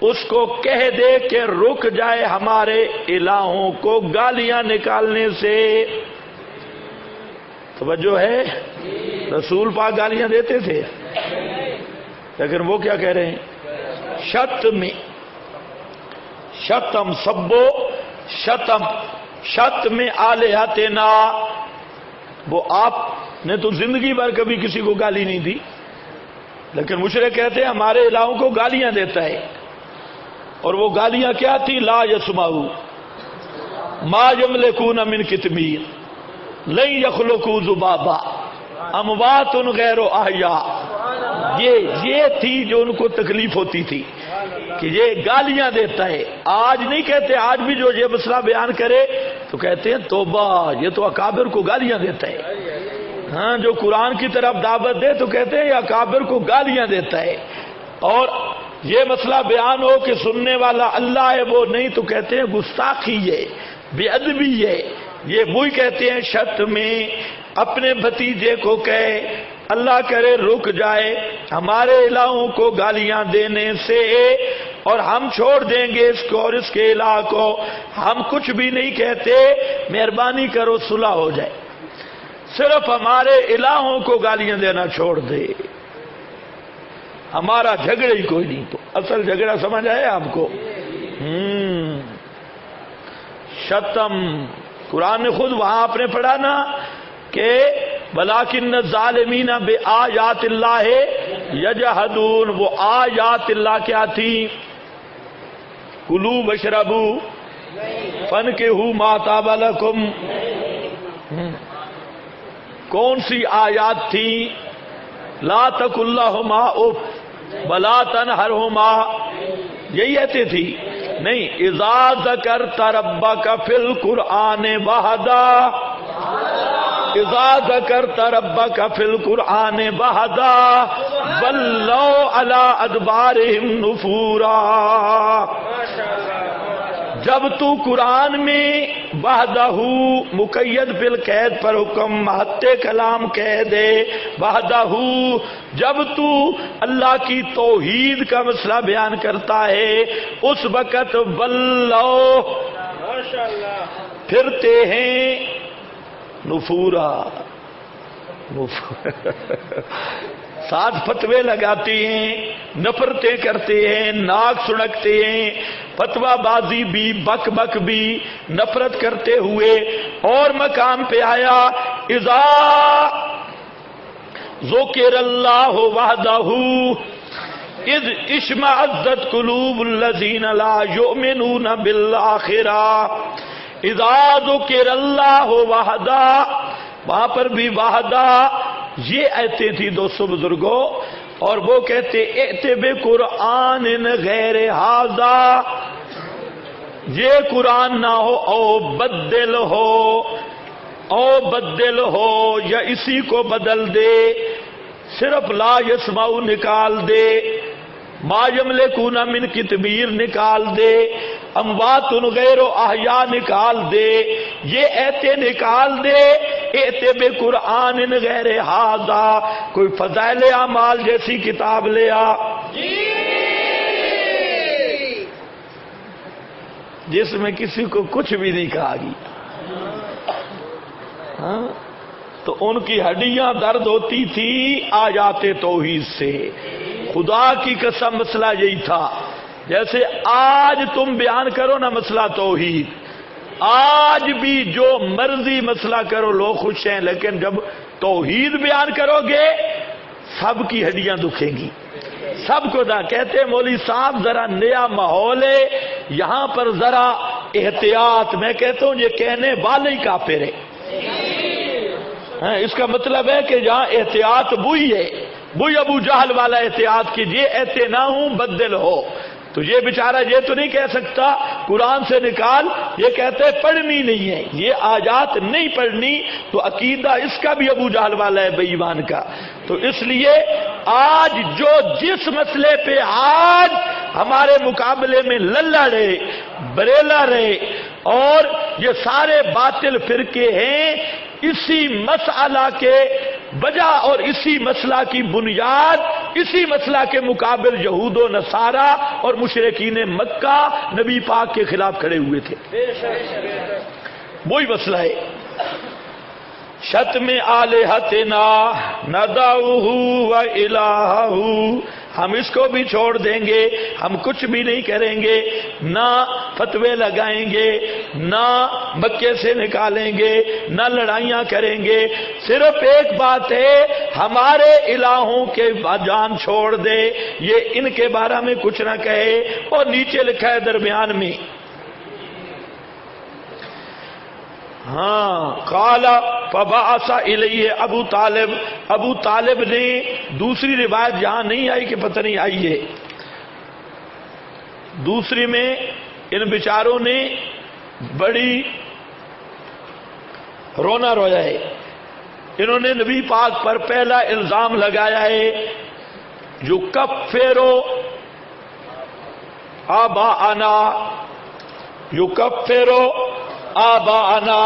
اس کو کہہ دے کہ رک جائے ہمارے الہوں کو گالیاں نکالنے سے۔ توجہ ہے، رسول پاک گالیاں دیتے تھے، لیکن وہ کیا کہہ رہے ہیں؟ شتم سبو شتم آلہتنا، وہ آپ نے تو زندگی بھر کبھی کسی کو گالی نہیں دی، لیکن مشرک کہتے ہیں ہمارے الہوں کو گالیاں دیتا ہے، اور وہ گالیاں کیا تھی؟ لا یسمعو ما یملکون من کتمیر لن یخلقوا ذبابا اموات غیر احیاء، یہ تھی جو ان کو تکلیف ہوتی تھی کہ یہ گالیاں دیتا ہے۔ آج نہیں کہتے، آج بھی جو یہ مسئلہ بیان کرے تو کہتے ہیں توبہ، یہ تو اکابر کو گالیاں دیتا ہے۔ ہاں، جو قرآن کی طرف دعوت دے تو کہتے ہیں یہ اکابر کو گالیاں دیتا ہے، اور یہ مسئلہ بیان ہو کہ سننے والا اللہ ہے وہ نہیں تو کہتے ہیں گستاخی ہے، بے ادبی ہے۔ یہ وہی کہتے ہیں شت میں اپنے بھتیجے کو کہے اللہ کرے رک جائے ہمارے الہوں کو گالیاں دینے سے، اور ہم چھوڑ دیں گے اس کو اور اس کے الہ کو، ہم کچھ بھی نہیں کہتے، مہربانی کرو صلح ہو جائے، صرف ہمارے الہوں کو گالیاں دینا چھوڑ دے، ہمارا جھگڑے ہی کوئی نہیں۔ تو اصل جھگڑا سمجھ آئے آپ کو؟ شتم، قرآن نے خود وہاں آپ نے پڑھا نا کہ ولیکن الظالمین بآیات اللہ یجحدون، وہ آیات اللہ کیا تھی؟ کلوا واشربوا فانکحوا ما طاب لکم، کون سی آیات تھی؟ لا تقل لہما اف ولا تنہرہما، یہی آیتیں تھی نہیں؟ اذا ذکرت ربک فی القرآن وحدہ، اذا ذکرت ربک فی القرآن وحدہ ولوا علی ادبارہم نفورا، جب تو قرآن میں وحدہ مقید بالقید پر حکم محت کلام کہہ دے، وحدہ جب تو اللہ کی توحید کا مسئلہ بیان کرتا ہے اس وقت ولو پھرتے ہیں نفورا، ساتھ فتوے لگاتے ہیں، نفرتیں کرتے ہیں، ناک سڑکتے ہیں، فتوہ بازی بھی، بک بک بھی، نفرت کرتے ہوئے، اور مقام پہ آیا اذا ذکر اللہ وحدہ اذ اشمئزت قلوب الذین لا یؤمنون بالآخرہ، اذا ذکر اللہ وحدہ، وہاں پر بھی وحدہ، یہ آیتیں تھی دوستو بزرگوں، اور وہ کہتے ائت بقرآن غیر ھذا، یہ قرآن نہ ہو او بدل ہو یا اسی کو بدل دے، صرف لا یسمعو نکال دے، ما یملکون من کتمیر نکال دے، اموات غیر احیاء نکال دے، یہ ایتے نکال دے، ایتے بقرآن غیر ھذا، کوئی فضائل اعمال جیسی کتاب لے آ جس میں کسی کو کچھ بھی نہیں کہا گیا، ہاں؟ تو ان کی ہڈیاں درد ہوتی تھی آیات توحید سے، خدا کی قسم مسئلہ یہی تھا۔ جیسے آج تم بیان کرو نا مسئلہ توحید، آج بھی جو مرضی مسئلہ کرو لوگ خوش ہیں، لیکن جب توحید بیان کرو گے سب کی ہڈیاں دکھیں گی، سب کو کہتے ہیں مولوی صاحب ذرا نیا ماحول ہے یہاں پر، ذرا احتیاط۔ میں کہتا ہوں یہ کہنے والے ہی کافر ہے، اس کا مطلب ہے کہ جہاں احتیاط بوئی ہے وہی ابو جہل والا احتیاط کیجیے، ایتے نہ ہوں بدل ہو. تو یہ بیچارہ یہ تو نہیں کہہ سکتا قرآن سے نکال، یہ کہتے پڑھنی نہیں ہے، یہ آیات نہیں پڑھنی. تو عقیدہ اس کا بھی ابو جہل والا ہے، بے ایمان کا. تو اس لیے آج جو جس مسئلے پہ آج ہمارے مقابلے میں للہ رہے، بریلا رہے اور یہ سارے باطل فرقے ہیں، اسی مسئلہ کے وجہ اور اسی مسئلہ کی بنیاد، اسی مسئلہ کے مقابل یہود و نصارہ اور مشرکین مکہ نبی پاک کے خلاف کھڑے ہوئے تھے. وہی مسئلہ ہے. شتم آلہتنا ندعوہ و الہہ، ہم اس کو بھی چھوڑ دیں گے، ہم کچھ بھی نہیں کریں گے، نہ فتوے لگائیں گے، نہ مکے سے نکالیں گے، نہ لڑائیاں کریں گے. صرف ایک بات ہے، ہمارے الہوں کے جان چھوڑ دے، یہ ان کے بارے میں کچھ نہ کہے. اور نیچے لکھا ہے درمیان میں، قال فبعث الیہ ابو طالب. ابو طالب نے، دوسری روایت یہاں نہیں آئی کہ پتہ نہیں آئی ہے، دوسری میں ان بیچاروں نے بڑی رونا رویا ہے. انہوں نے نبی پاک پر پہلا الزام لگایا ہے، یکفر آباءنا، یکفر آباءنا،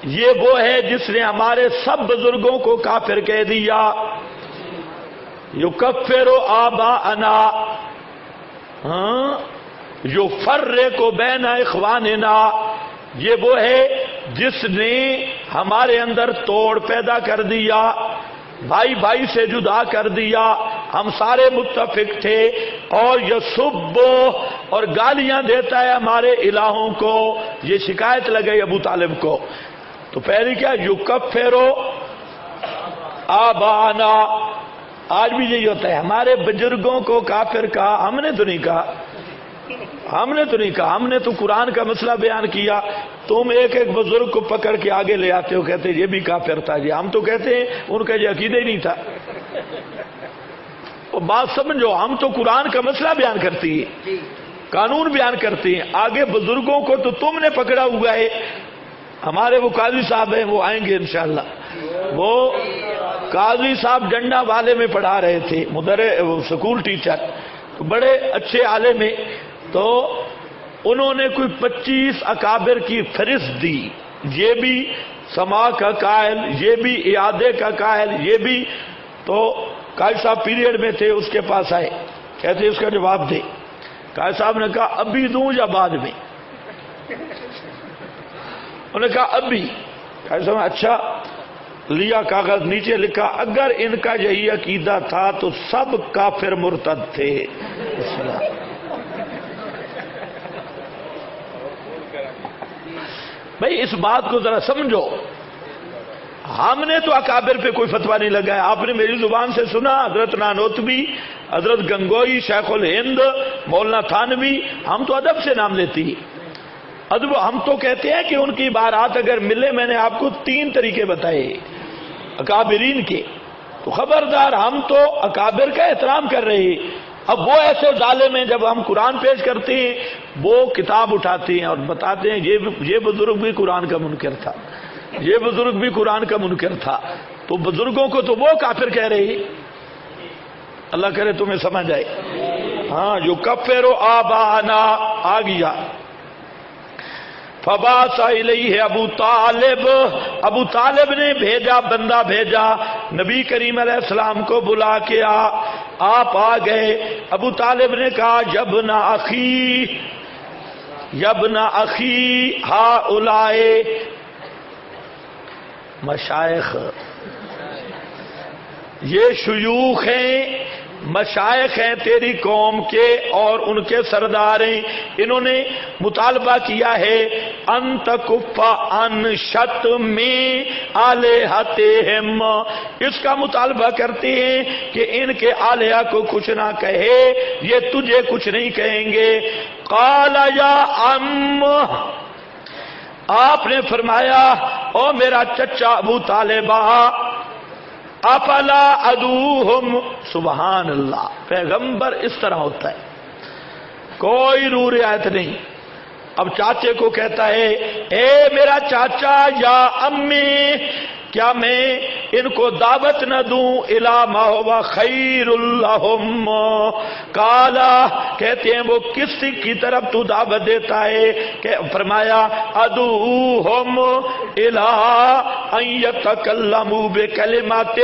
یہ وہ ہے جس نے ہمارے سب بزرگوں کو کافر کہہ دیا. یکفر آباءنا، یفرق بین اخواننا، یہ وہ ہے جس نے ہمارے اندر توڑ پیدا کر دیا، بھائی بھائی سے جدا کر دیا. ہم سارے متفق تھے. اور یسب، اور گالیاں دیتا ہے ہمارے الہوں کو. یہ شکایت لگئی ابو طالب کو. تو پہلے کیا، یکفر آباءنا، آج بھی یہی ہوتا ہے، ہمارے بزرگوں کو کافر کہا. ہم نے تو نہیں کہا، ہم نے تو نہیں کہا، ہم نے تو قرآن کا مسئلہ بیان کیا. تم ایک ایک بزرگ کو پکڑ کے آگے لے آتے ہو، کہتے یہ بھی کافر تھا جی. ہم تو کہتے ہیں ان کا یہ عقیدہ ہی نہیں تھا. اور بات سمجھو، ہم تو قرآن کا مسئلہ بیان کرتی ہیں، قانون بیان کرتی ہیں. آگے بزرگوں کو تو تم نے پکڑا ہوا ہے. ہمارے وہ قاضی صاحب ہیں، وہ آئیں گے انشاءاللہ. وہ قاضی صاحب ڈنڈا والے میں پڑھا رہے تھے، سکول ٹیچر، تو بڑے اچھے عالم ہیں. تو انہوں نے کوئی 25 اکابر کی فہرست دی، یہ بھی سماع کا قائل، یہ بھی اعادے کا قائل، یہ بھی. تو قاضی صاحب پیریڈ میں تھے، اس کے پاس آئے، کہتے اس کا جواب دے. قاضی صاحب نے کہا ابھی دوں یا بعد میں؟ انہوں نے کہا ابھی. قاضی صاحب نے اچھا لیا کاغذ، نیچے لکھا اگر ان کا یہی عقیدہ تھا تو سب کافر مرتد تھے. بھئی اس بات کو ذرا سمجھو، ہم نے تو اکابر پہ کوئی فتویٰ نہیں لگایا. آپ نے میری زبان سے سنا، حضرت نانوتوی، حضرت گنگوئی، شیخ الہند، مولانا تھانوی، ہم تو ادب سے نام لیتی ہیں. ادب ہم تو کہتے ہیں کہ ان کی بارات اگر ملے، میں نے آپ کو 3 طریقے بتائے اکابرین کے. تو خبردار، ہم تو اکابر کا احترام کر رہے ہیں. اب وہ ایسے ظالم ہیں، جب ہم قرآن پیش کرتے ہیں وہ کتاب اٹھاتے ہیں اور بتاتے ہیں یہ بزرگ بھی قرآن کا منکر تھا، یہ بزرگ بھی قرآن کا منکر تھا. تو بزرگوں کو تو وہ کافر کہہ رہے ہیں. اللہ کرے تمہیں سمجھ آئے. ہاں، یکفر آباءنا آ گیا. فبعث الیہ ابو طالب، ابو طالب نے بھیجا، بندہ بھیجا نبی کریم علیہ السلام کو بلا کے آپ آ گئے. ابو طالب نے کہا یبن اخی، یبن اخی ہؤلاء مشائخ، یہ شیوخ ہیں، مشائخ ہیں تیری قوم کے اور ان کے سردار ہیں. انہوں نے مطالبہ کیا ہے ان تکف عن شتم آلہتہم، اس کا مطالبہ کرتے ہیں کہ ان کے آلہہ کو کچھ نہ کہے، یہ تجھے کچھ نہیں کہیں گے. قال یا عم، آپ نے فرمایا او میرا چچا ابو طالبہ، افلا ادعوہم، سبحان اللہ، پیغمبر اس طرح ہوتا ہے، کوئی رو رعایت نہیں۔ اب چاچے کو کہتا ہے اے میرا چاچا یا امی، کیا میں ان کو دعوت نہ دوں الی ما ہوا خیر لہم؟ قالا، کہتے ہیں وہ کس کی طرف تو دعوت دیتا ہے؟ کہ فرمایا ادعوہم الی ان یتکلموا بکلمات،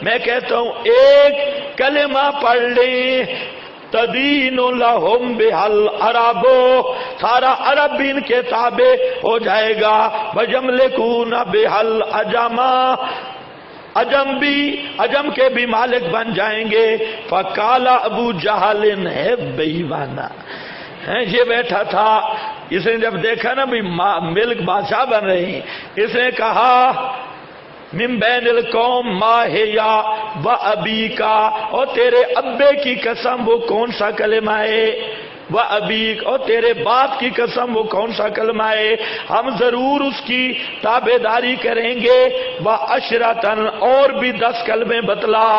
میں کہتا ہوں ایک کلمہ پڑھ لیں، تدین لہم بہل عرب، سارا عرب بھی ان کے تابع ہو جائے گا، ویملکون بہل عجم، عجم کے بھی مالک بن جائیں گے۔ فقال ابو جہل، ہے بےایمانہ، یہ بیٹھا تھا، اس نے جب دیکھا نا بھی ملک بادشاہ بن رہے ہیں، اس نے کہا من بین القوم ما ہیا و ابی کا، اور تیرے ابے کی قسم وہ کون سا کلمہ ہے، و ابیک، اور تیرے باپ کی قسم وہ کون سا کلمہ ہے، ہم ضرور اس کی تابع داری کریں گے، و عشرتن، اور بھی 10 کلمے بتلا،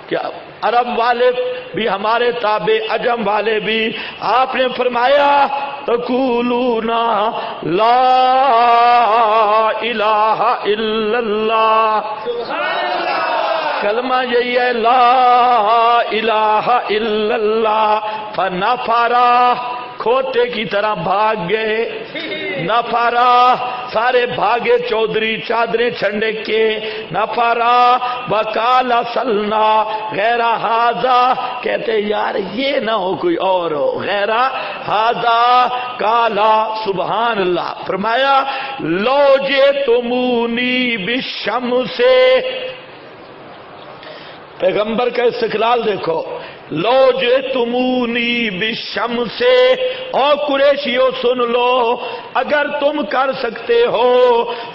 کیا عرب والے بھی ہمارے تابع، عجم والے بھی۔ آپ نے فرمایا تقولون لا الہ الا اللہ، کلمہ یہی ہے لا الہ الا اللہ، فنفرا، کھوتے کی طرح بھاگ گئے، نفرا، سارے بھاگے، چودھری چادریں چھنڈے کے، نفرا وقال سلنا غیر ہذا، کہتے یار یہ نہ ہو کوئی اور ہو، غیر ہذا، کالا، سبحان اللہ، فرمایا لو جئتمونی بالشمس، پیغمبر کا استقلال دیکھو، لو جئتمونی بالشمس، اور قریشیوں سن لو، اگر تم کر سکتے ہو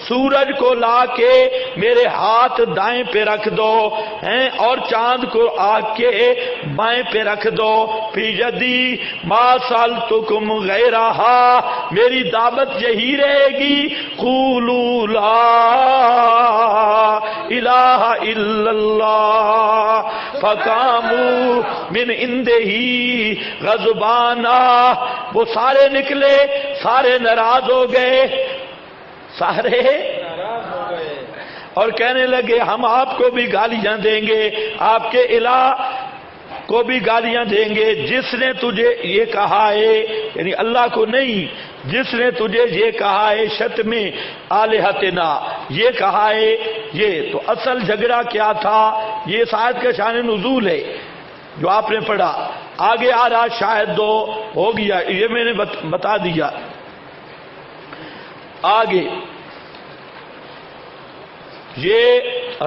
سورج کو لا کے میرے ہاتھ دائیں پہ رکھ دو، اور چاند کو آ کے بائیں پہ رکھ دو، فی یدی ما سألتکم غیرہا، میری دعوت یہی رہے گی، قولوا لا الہ الا اللہ، فقاموا من اندہی غضبانا، وہ سارے نکلے، سارے ناراض ہو گئے، سارے اور کہنے لگے ہم آپ کو بھی گالیاں دیں گے، آپ کے الہ کو بھی گالیاں دیں گے، جس نے تجھے یہ کہا ہے، یعنی اللہ کو نہیں، جس نے تجھے یہ کہا ہے شتم آلہتنا، یہ کہا ہے، یہ تو اصل جھگڑا کیا تھا، یہ اس آیت کا شان نزول ہے جو آپ نے پڑھا، آگے آ رہا شاید دو ہو گیا، یہ میں نے بتا دیا۔ آگے یہ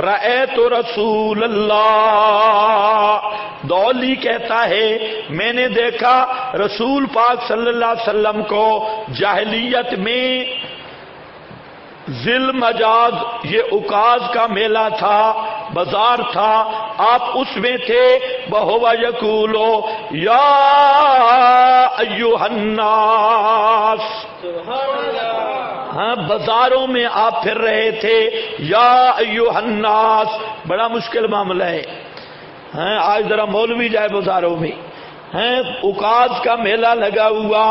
رأیت رسول اللہ، دولی کہتا ہے میں نے دیکھا رسول پاک صلی اللہ علیہ وسلم کو جاہلیت میں ذی المجاز، یہ عکاظ کا میلہ تھا، بازار تھا، آپ اس میں تھے، بہوا یقولو یا ایھا الناس، ہاں بازاروں میں آپ پھر رہے تھے، یا ایھا الناس، بڑا مشکل معاملہ ہے، آج ذرا مولوی جائے بازاروں میں، عکاظ کا میلہ لگا ہوا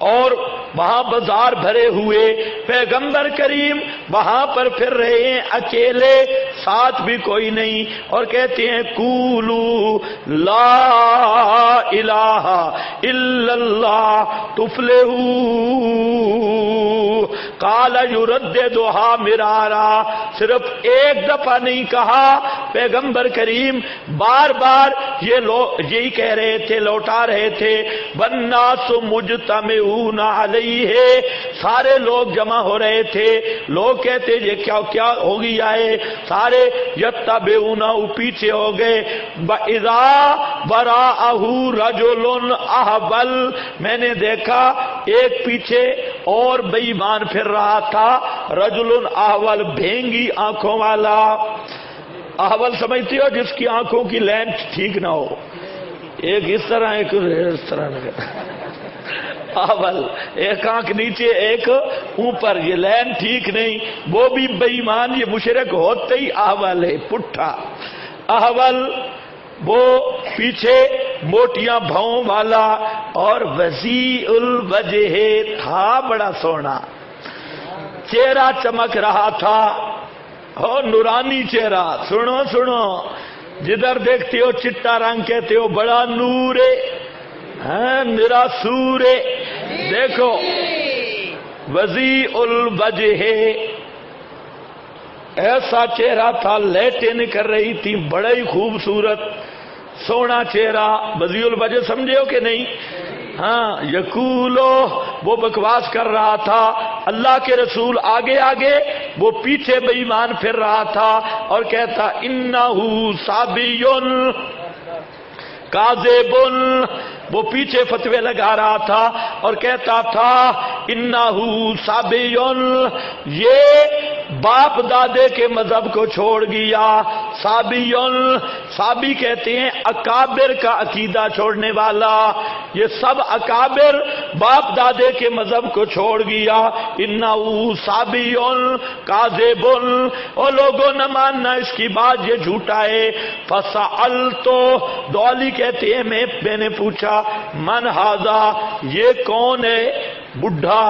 اور وہاں بازار بھرے ہوئے، پیغمبر کریم وہاں پر پھر رہے ہیں اکیلے، ساتھ بھی کوئی نہیں، اور کہتے ہیں قولوا لا الہ الا اللہ تفلحوا، قال یرددھا مرارا، صرف ایک دفعہ نہیں کہا، پیغمبر کریم بار بار یہی کہہ رہے تھے، لوٹا رہے تھے، والناس مجتمعون علیہ، سارے لوگ جمع ہو رہے تھے، لوگ کہتے یہ کیا ہو گیا ہے، سارے یتبعون، پیچھے ہو گئے، وَإِذَا وَرَاءَهُ رَجُلٌ أَحْوَلٌ، میں نے دیکھا ایک پیچھے اور بے ایمان پھر رہا تھا، رجل احول، بھینگی آنکھوں والا، احول سمجھتی ہو جس کی آنکھوں کی لینس ٹھیک نہ ہو، ایک اس طرح ایک اس طرح اول، ایک آنکھ نیچے ایک اوپر، یہ لین ٹھیک نہیں، وہ بھی بے ایمان، یہ مشرک ہوتے ہی احول ہے، پٹھا احول، وہ پیچھے موٹیاں بھاؤں والا، اور وسیع الوجہ تھا، بڑا سونا چہرہ چمک رہا تھا، اور نورانی چہرہ، سنو سنو، جدھر دیکھتے ہو چٹا رنگ کہتے ہو بڑا نور ہے، ہاں نرا سور ہے، دیکھو وسیع الوجہ، ایسا چہرہ تھا، لیٹیں نکل رہی تھی، بڑا ہی خوبصورت سونا چہرہ، وسیع الوجہ سمجھے ہو کہ نہیں؟ ہاں، یقولو، وہ بکواس کر رہا تھا، اللہ کے رسول آگے آگے، وہ پیچھے بے ایمان پھر رہا تھا، اور کہتا انہو صابیٌ کاذبٌ، وہ پیچھے فتوے لگا رہا تھا اور کہتا تھا انہو صابیٌ، یہ باپ دادے کے مذہب کو چھوڑ گیا، صابیٌ، صابی کہتے ہیں اکابر کا عقیدہ چھوڑنے والا، یہ سب اکابر باپ دادے کے مذہب کو چھوڑ گیا، انہو صابیٌ کاذب، اور لوگوں نہ ماننا اس کی بات، یہ جھوٹا ہے، فسألتو، دولی کہتے ہیں میں نے پوچھا، من ھذا، یہ کون ہے بڈھا،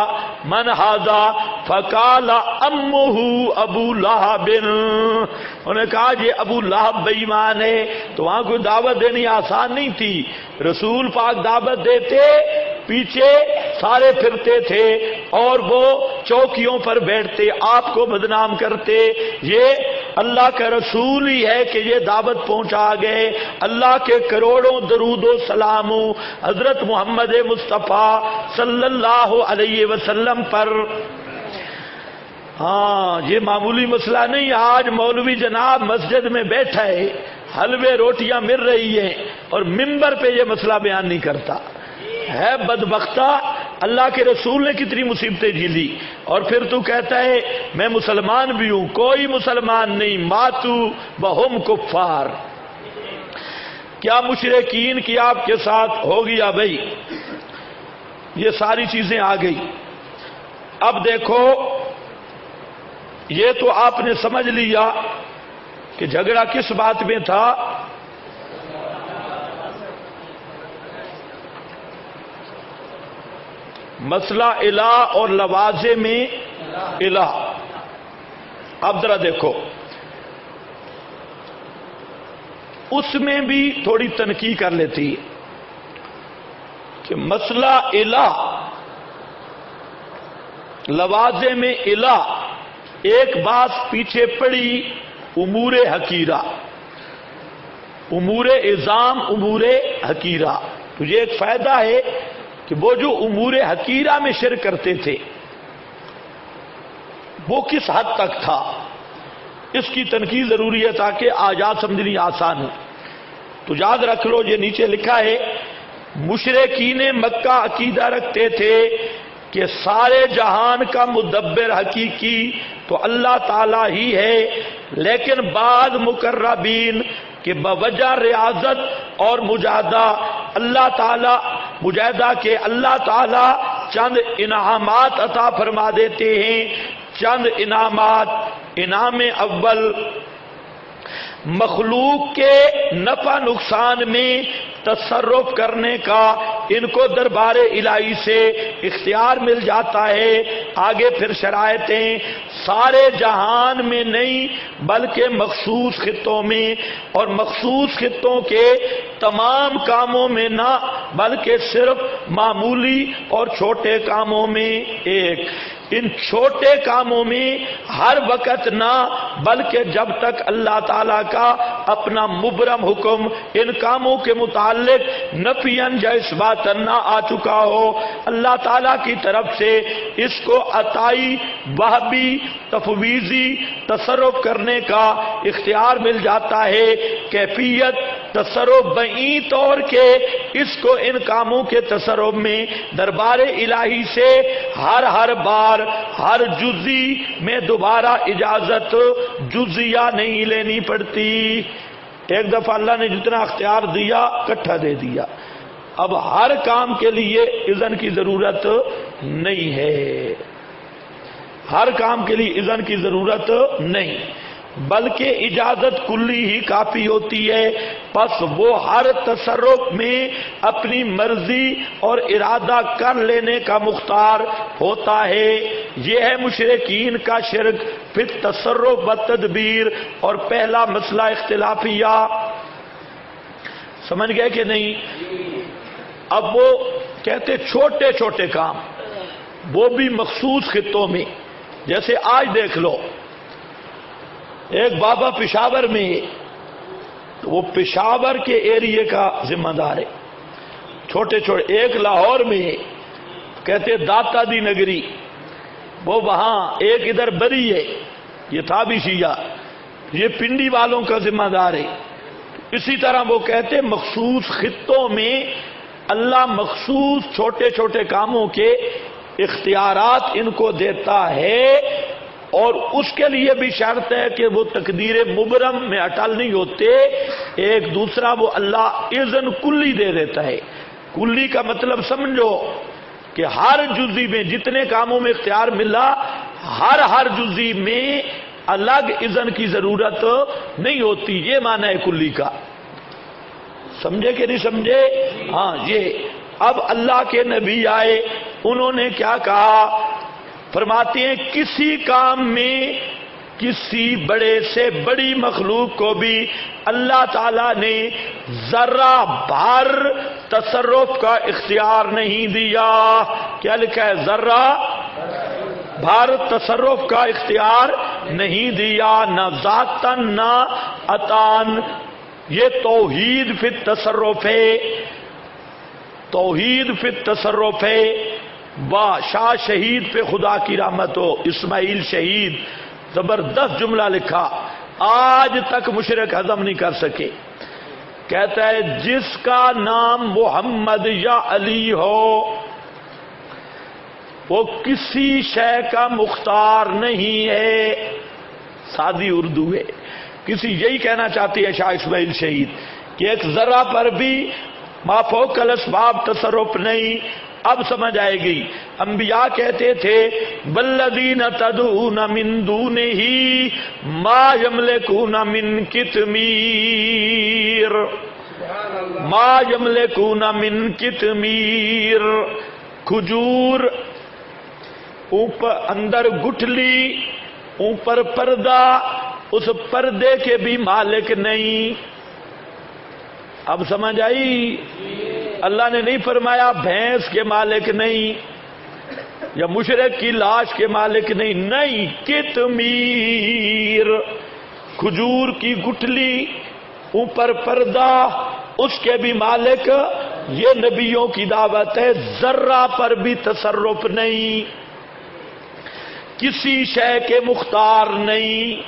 من ھذا، فقال امہ ابو لہب، انہوں نے کہا یہ ابو لہب بے ایمان ہے، تو وہاں کوئی دعوت دینی آسان نہیں تھی، رسول پاک دعوت دیتے، پیچھے سارے پھرتے تھے اور وہ چوکیوں پر بیٹھتے، آپ کو بدنام کرتے، یہ اللہ کا رسول ہی ہے کہ یہ دعوت پہنچا گئے، اللہ کے کروڑوں درود و سلام حضرت محمد مصطفیٰ صلی اللہ علیہ وسلم پر۔ ہاں، یہ معمولی مسئلہ نہیں، آج مولوی جناب مسجد میں بیٹھا ہے، حلوے روٹیاں مل رہی ہیں، اور منبر پہ یہ مسئلہ بیان نہیں کرتا ہے، بدبختہ، اللہ کے رسول نے کتنی مصیبتیں جھیلی، اور پھر تو کہتا ہے میں مسلمان بھی ہوں، کوئی مسلمان نہیں، ماتو وہم کفار، کیا مشرکین کی آپ کے ساتھ ہو گیا بھائی، یہ ساری چیزیں آ گئی۔ اب دیکھو، یہ تو آپ نے سمجھ لیا کہ جھگڑا کس بات میں تھا، مسئلہ الہ اور لوازم الہ۔ اب ذرا دیکھو، اس میں بھی تھوڑی تنقید کر لیتی ہے کہ مسئلہ الہ، لوازم الہ، ایک بات پیچھے پڑی امور حقیرہ، امور اعظام، امور حقیرہ، تو یہ ایک فائدہ ہے کہ وہ جو امور حقیرہ میں شرک کرتے تھے وہ کس حد تک تھا، اس کی تنقید ضروری ہے تاکہ آیات سمجھنی آسان ہو۔ تو یاد رکھ لو، یہ نیچے لکھا ہے، مشرکین مکہ عقیدہ رکھتے تھے کہ سارے جہان کا مدبر حقیقی تو اللہ تعالی ہی ہے، لیکن بعض مقربین کہ بوجہ ریاضت اور مجاہدہ اللہ تعالی، مجاہدہ کے اللہ تعالی چند انعامات عطا فرما دیتے ہیں، چند انعامات۔ انعام اول، مخلوق کے نفع نقصان میں تصرف کرنے کا ان کو دربار الہی سے اختیار مل جاتا ہے۔ آگے پھر شرائطیں، سارے جہان میں نہیں بلکہ مخصوص خطوں میں، اور مخصوص خطوں کے تمام کاموں میں نہ بلکہ صرف معمولی اور چھوٹے کاموں میں۔ ایک، ان چھوٹے کاموں میں ہر وقت نہ بلکہ جب تک اللہ تعالیٰ کا اپنا مبرم حکم ان کاموں کے متعلق نفیاً یا اثباتاً نہ آ چکا ہو، اللہ تعالیٰ کی طرف سے اس کو عطائی، وہبی، تفویضی تصرف کرنے کا اختیار مل جاتا ہے۔ کیفیت تصرف بئی طور کے اس کو ان کاموں کے تصرف میں دربار الہی سے ہر بار ہر جزی میں دوبارہ اجازت جزیہ نہیں لینی پڑتی۔ ایک دفعہ اللہ نے جتنا اختیار دیا کٹھا دے دیا، اب ہر کام کے لیے اذن کی ضرورت نہیں ہے، ہر کام کے لیے اذن کی ضرورت نہیں، بلکہ اجازت کلی ہی کافی ہوتی ہے۔ پس وہ ہر تصرف میں اپنی مرضی اور ارادہ کر لینے کا مختار ہوتا ہے۔ یہ ہے مشرکین کا شرک فی التصرف و تدبیر، اور پہلا مسئلہ اختلافیہ۔ سمجھ گئے کہ نہیں؟ اب وہ کہتے چھوٹے چھوٹے کام، وہ بھی مخصوص خطوں میں، جیسے آج دیکھ لو ایک بابا پشاور میں ہے، تو وہ پشاور کے ایریے کا ذمہ دار ہے، چھوٹے چھوٹے۔ ایک لاہور میں ہے، کہتے داتا دی نگری، وہ وہاں ایک ادھر بری ہے، یہ تھا بھی شیعہ، یہ پنڈی والوں کا ذمہ دار ہے۔ اسی طرح وہ کہتے مخصوص خطوں میں اللہ مخصوص چھوٹے چھوٹے کاموں کے اختیارات ان کو دیتا ہے، اور اس کے لیے بھی شرط ہے کہ وہ تقدیر مبرم میں اٹل نہیں ہوتے۔ ایک دوسرا وہ اللہ اذن کلی دے دیتا ہے۔ کلی کا مطلب سمجھو کہ ہر جزی میں جتنے کاموں میں اختیار ملا، ہر جزی میں الگ اذن کی ضرورت نہیں ہوتی، یہ معنی ہے کلی کا۔ سمجھے کہ نہیں سمجھے؟ ہاں یہ اب اللہ کے نبی آئے، انہوں نے کیا کہا؟ فرماتے ہیں کسی کام میں کسی بڑے سے بڑی مخلوق کو بھی اللہ تعالیٰ نے ذرہ بھر تصرف کا اختیار نہیں دیا۔ کیا لکھا ہے؟ ذرہ بھر تصرف کا اختیار نہیں دیا، نہ ذاتن نہ عطان۔ یہ توحید فی التصرف ہے، توحید فی التصرف ہے۔ واہ شاہ شہید پہ خدا کی رحمت ہو، اسماعیل شہید، زبردست جملہ لکھا، آج تک مشرک ہضم نہیں کر سکے۔ کہتا ہے جس کا نام محمد یا علی ہو وہ کسی شے کا مختار نہیں ہے۔ سادی اردو ہے، کسی یہی کہنا چاہتی ہے شاہ اسماعیل شہید کہ ایک ذرہ پر بھی ما فوق الاسباب تصرف نہیں۔ اب سمجھ آئے گی۔ انبیاء کہتے تھے والذین تدعون من دونہ ما یملکون من قطمیر، ما یملکون من قطمیر، کھجور، اوپر اندر گٹھلی، اوپر پردہ، اس پردے کے بھی مالک نہیں۔ اب سمجھ آئی؟ اللہ نے نہیں فرمایا بھینس کے مالک نہیں یا مشرک کی لاش کے مالک نہیں، نہیں، قطمیر، کھجور کی گٹھلی، اوپر پردہ، اس کے بھی مالک۔ یہ نبیوں کی دعوت ہے، ذرہ پر بھی تصرف نہیں، کسی شے کے مختار نہیں۔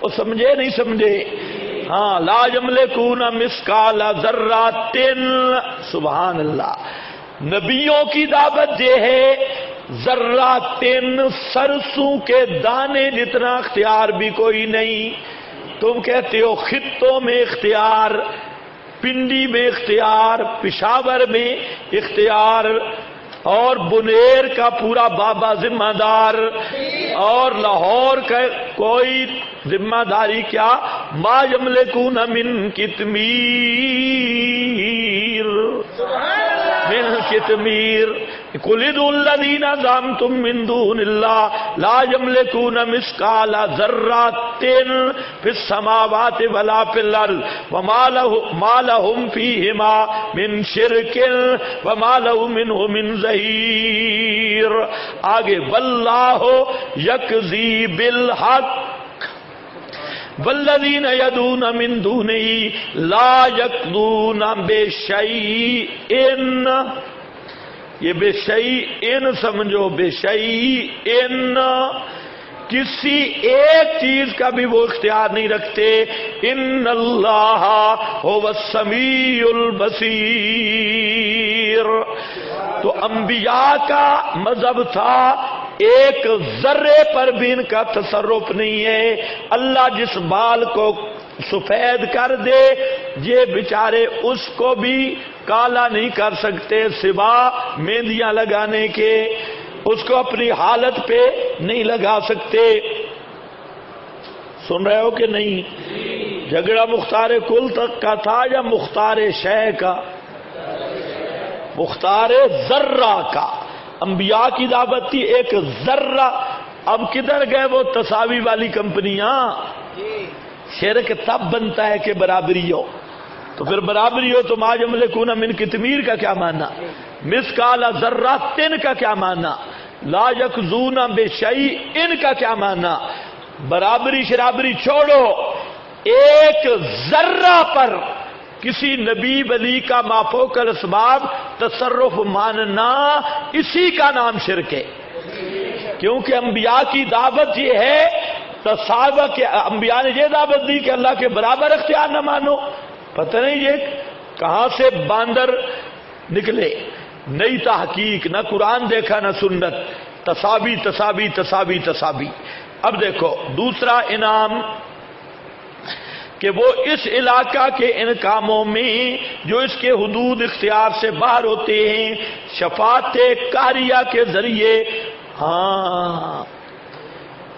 وہ سمجھے نہیں سمجھے؟ ہاں، لا یملکون مثقال ذرۃ، سبحان اللہ۔ نبیوں کی دعوت یہ ہے ذرات، سرسوں کے دانے جتنا اختیار بھی کوئی نہیں۔ تم کہتے ہو خطوں میں اختیار، پنڈی میں اختیار، پشاور میں اختیار، اور بنیر کا پورا بابا ذمہ دار، اور لاہور کا کوئی ذمہ داری کیا؟ ما یملکون من قطمیر، من قطمیر، قل ادعوا الذین زعمتم من دون اللہ لا یملکون مثقال ذرۃ فی السماوات ولا فی الارض وما لهم فیہما من شرک وما له منہ من ظہیر۔ آگے واللہ یقضی بالحق والذین یدعون من دونہ لا یقضون بشیء، یہ بے شیء سمجھو، بے شیء، کسی ایک چیز کا بھی وہ اختیار نہیں رکھتے۔ ان اللہ هو السمیع البصیر۔ تو انبیاء کا مذہب تھا ایک ذرے پر بھی ان کا تصرف نہیں ہے۔ اللہ جس بال کو سفید کر دے یہ بیچارے اس کو بھی کالا نہیں کر سکتے سوا مہندیاں لگانے کے، اس کو اپنی حالت پہ نہیں لگا سکتے۔ سن رہے ہو کہ نہیں؟ جھگڑا مختار کل تک کا تھا یا مختار شے کا؟ مختار ذرہ کا۔ انبیاء کی دعوت تھی ایک ذرہ، اب کدھر گئے وہ تساوی والی کمپنیاں؟ شرک تب بنتا ہے کہ برابری ہو، تو پھر برابری ہو تو ما یملکون من قطمیر کا کیا معنی؟ مثقال ذرۃ کا کیا معنی؟ لا یکزون بشیء کا کیا معنی؟ برابری شرابری چھوڑو، ایک ذرہ پر کسی نبی ولی کا مافوق الاسباب تصرف ماننا، اسی کا نام شرک ہے۔ کیونکہ انبیاء کی دعوت یہ ہے، تصاوہ کے انبیاء نے یہ دعوت دی کہ اللہ کے برابر اختیار نہ مانو۔ پتہ نہیں یہ کہاں سے باندر نکلے، نئی تحقیق، نہ قرآن دیکھا نہ سنت، تساوی تساوی تساوی تساوی۔ اب دیکھو دوسرا انعام کہ وہ اس علاقہ کے ان کاموں میں جو اس کے حدود اختیار سے باہر ہوتے ہیں، شفاعت کاریہ کے ذریعے، ہاں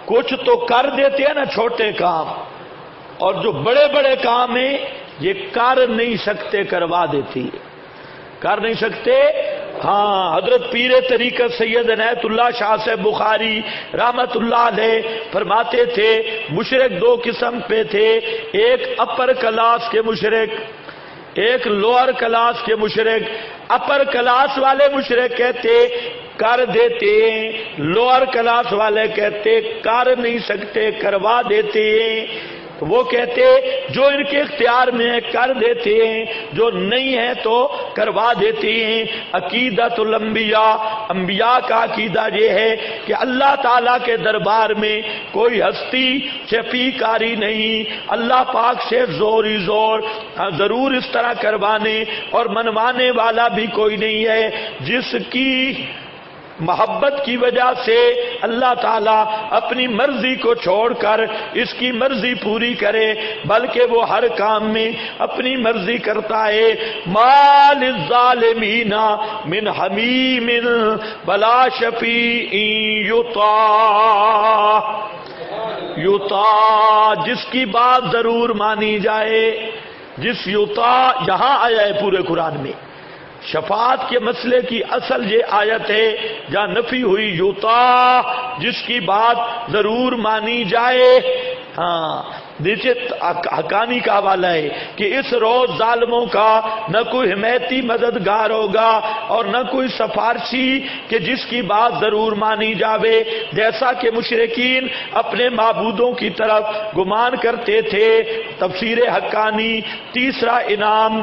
کچھ تو کر دیتے ہیں نا چھوٹے کام، اور جو بڑے بڑے کام ہیں یہ کر نہیں سکتے، کروا دیتی ہے۔ کر نہیں سکتے، ہاں حضرت پیر طریقت سید عنایت اللہ شاہ سے بخاری رحمت اللہ علیہ فرماتے تھے مشرک دو قسم پہ تھے، ایک اپر کلاس کے مشرک، ایک لوئر کلاس کے مشرک۔ اپر کلاس والے مشرک کہتے کر دیتے ہیں، لوئر کلاس والے کہتے کر نہیں سکتے، کروا دیتے ہیں۔ تو وہ کہتے جو ان کے اختیار میں ہے کر دیتے ہیں، جو نہیں ہے تو کروا دیتے ہیں۔ عقیدۃ الانبیاء، انبیاء کا عقیدہ یہ ہے کہ اللہ تعالیٰ کے دربار میں کوئی ہستی شفیع کاری نہیں، اللہ پاک سے زور ہی زور، ضرور اس طرح کروانے اور منوانے والا بھی کوئی نہیں ہے، جس کی محبت کی وجہ سے اللہ تعالیٰ اپنی مرضی کو چھوڑ کر اس کی مرضی پوری کرے، بلکہ وہ ہر کام میں اپنی مرضی کرتا ہے۔ ما للظالمین من حمیم ولا شفیع یطاع، جس کی بات ضرور مانی جائے، جس یطاع یہاں آیا ہے پورے قرآن میں۔ شفاعت کے مسئلے کی اصل یہ آیت ہے جہاں نفی ہوئی یطاع، جس کی بات ضرور مانی جائے۔ ہاں نیچے حقانی کا حوالہ ہے کہ اس روز ظالموں کا نہ کوئی حمایتی مددگار ہوگا اور نہ کوئی سفارشی کہ جس کی بات ضرور مانی جاوے، جیسا کہ مشرکین اپنے معبودوں کی طرف گمان کرتے تھے۔ تفسیر حقانی تیسرا انعام،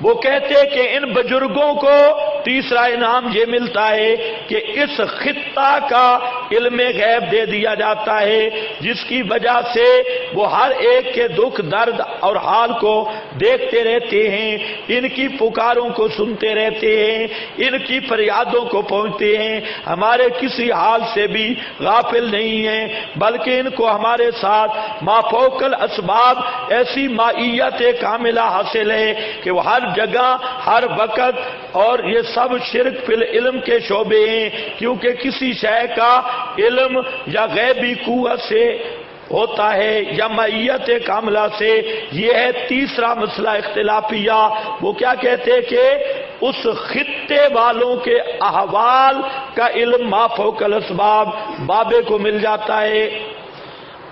وہ کہتے کہ ان بزرگوں کو تیسرا انعام یہ ملتا ہے کہ اس خطہ کا علم غیب دے دیا جاتا ہے، جس کی وجہ سے وہ ہر ایک کے دکھ درد اور حال کو دیکھتے رہتے ہیں، ان کی پکاروں کو سنتے رہتے ہیں، ان کی فریادوں کو پہنچتے ہیں، ہمارے کسی حال سے بھی غافل نہیں ہیں، بلکہ ان کو ہمارے ساتھ مافوق الاسباب ایسی مائیت کاملہ حاصل ہے کہ وہ ہر جگہ ہر وقت، اور یہ سب شرک فی العلم کے شعبے ہیں، کیونکہ کسی شے کا علم یا غیبی قوت سے ہوتا ہے یا معیت کاملہ سے۔ یہ ہے تیسرا مسئلہ اختلافیہ۔ وہ کیا کہتے ہیں کہ اس خطے والوں کے احوال کا علم ما فوق الاسباب بابے کو مل جاتا ہے،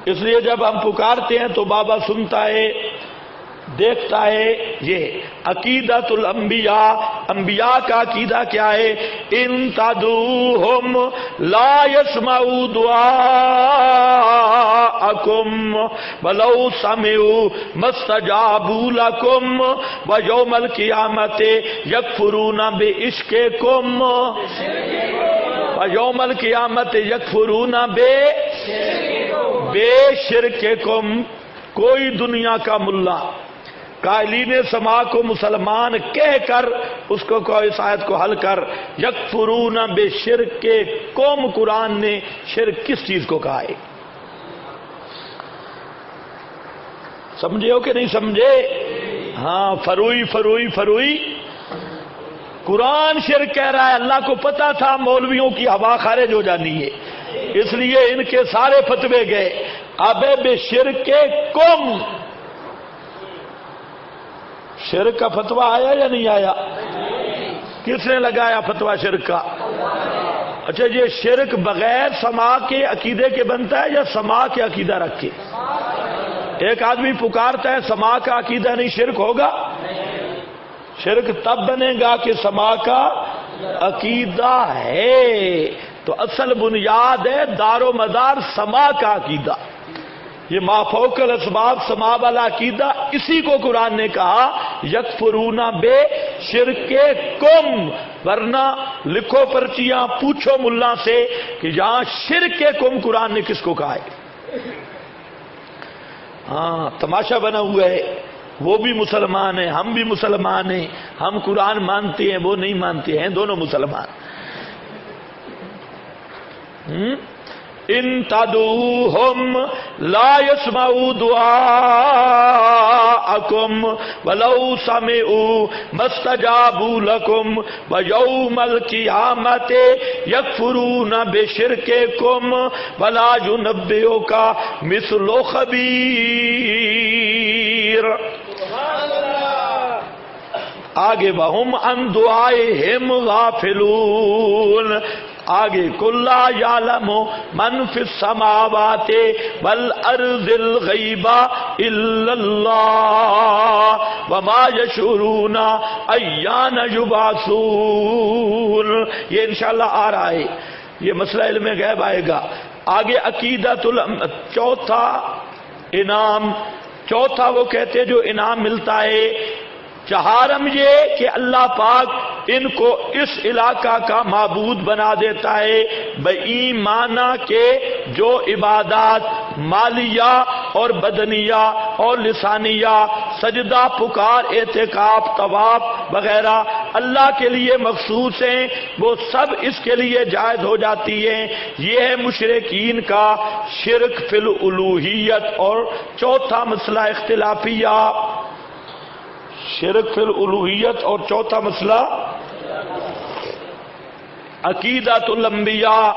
اس لیے جب ہم پکارتے ہیں تو بابا سنتا ہے، دیکھتا ہے۔ یہ عقیدۃ الانبیاء، انبیاء کا عقیدہ کیا ہے؟ ان تدعوہم لا يسمعوا دعاءکم ولو سمعوا ما استجابوا لکم ویوم القیامت یکفرون بعشقکم ویوم القیامت یکفرون بشرککم۔ کوئی دنیا کا ملا قائلین سما کو مسلمان کہہ کر اس کو کوئی اس آیت کو حل کر، یکفرون بشرک کے قوم، قرآن نے شرک کس چیز کو کہا ہے؟ سمجھے ہو کہ نہیں سمجھے؟ ہاں فروئی فروئی فروئی قرآن شرک کہہ رہا ہے. اللہ کو پتا تھا مولویوں کی ہوا خارج ہو جانی ہے، اس لیے ان کے سارے فتوے گئے. اب بے شرک کم، شرک کا فتویٰ آیا یا نہیں آیا؟ کس نے لگایا فتویٰ شرک کا؟ اچھا یہ شرک بغیر سما کے عقیدے کے بنتا ہے یا سما کے عقیدہ رکھ کے؟ ایک آدمی پکارتا ہے سما کا عقیدہ نہیں، شرک ہوگا؟ شرک تب بنے گا کہ سما کا عقیدہ ہے. تو اصل بنیاد ہے دار و مدار سما کا عقیدہ. یہ ما فوق الاسباب سما والا عقیدہ، اسی کو قرآن نے کہا یکفرون بے شرک کم. ورنہ لکھو پرچیاں، پوچھو ملا سے کہ یہاں شرک کم قرآن نے کس کو کہا ہے. ہاں تماشا بنا ہوا ہے، وہ بھی مسلمان ہیں ہم بھی مسلمان ہیں، ہم قرآن مانتے ہیں وہ نہیں مانتے ہیں، دونوں مسلمان. ان تدعوہم لا يسمعوا دعاءکم ولو سمعوا ما استجابوا لکم ویوم القیامۃ یکفرون بشرککم ولا ینبئک مثل خبیر. آگے وہم عن دعائہم غافلون. آگے کلا یعلم من فی السماوات والارض الغیب الا اللہ وما یشعرون ایان یبعثون. یہ انشاءاللہ آ رہا ہے، یہ مسئلہ علم غیب آئے گا. آگے عقیدۃ چوتھا انعام. چوتھا وہ کہتے جو انعام ملتا ہے. چہارم یہ کہ اللہ پاک ان کو اس علاقہ کا معبود بنا دیتا ہے بایمانہ کے جو عبادات مالیہ اور بدنیہ اور لسانیہ، سجدہ، پکار، اعتکاف، طواف وغیرہ اللہ کے لیے مخصوص ہیں، وہ سب اس کے لیے جائز ہو جاتی ہیں. یہ ہے مشرکین کا شرک فی الالوہیت. اور چوتھا مسئلہ اختلافیہ شرک فی الالوہیت، اور چوتھا مسئلہ عقیدۃ الانبیاء.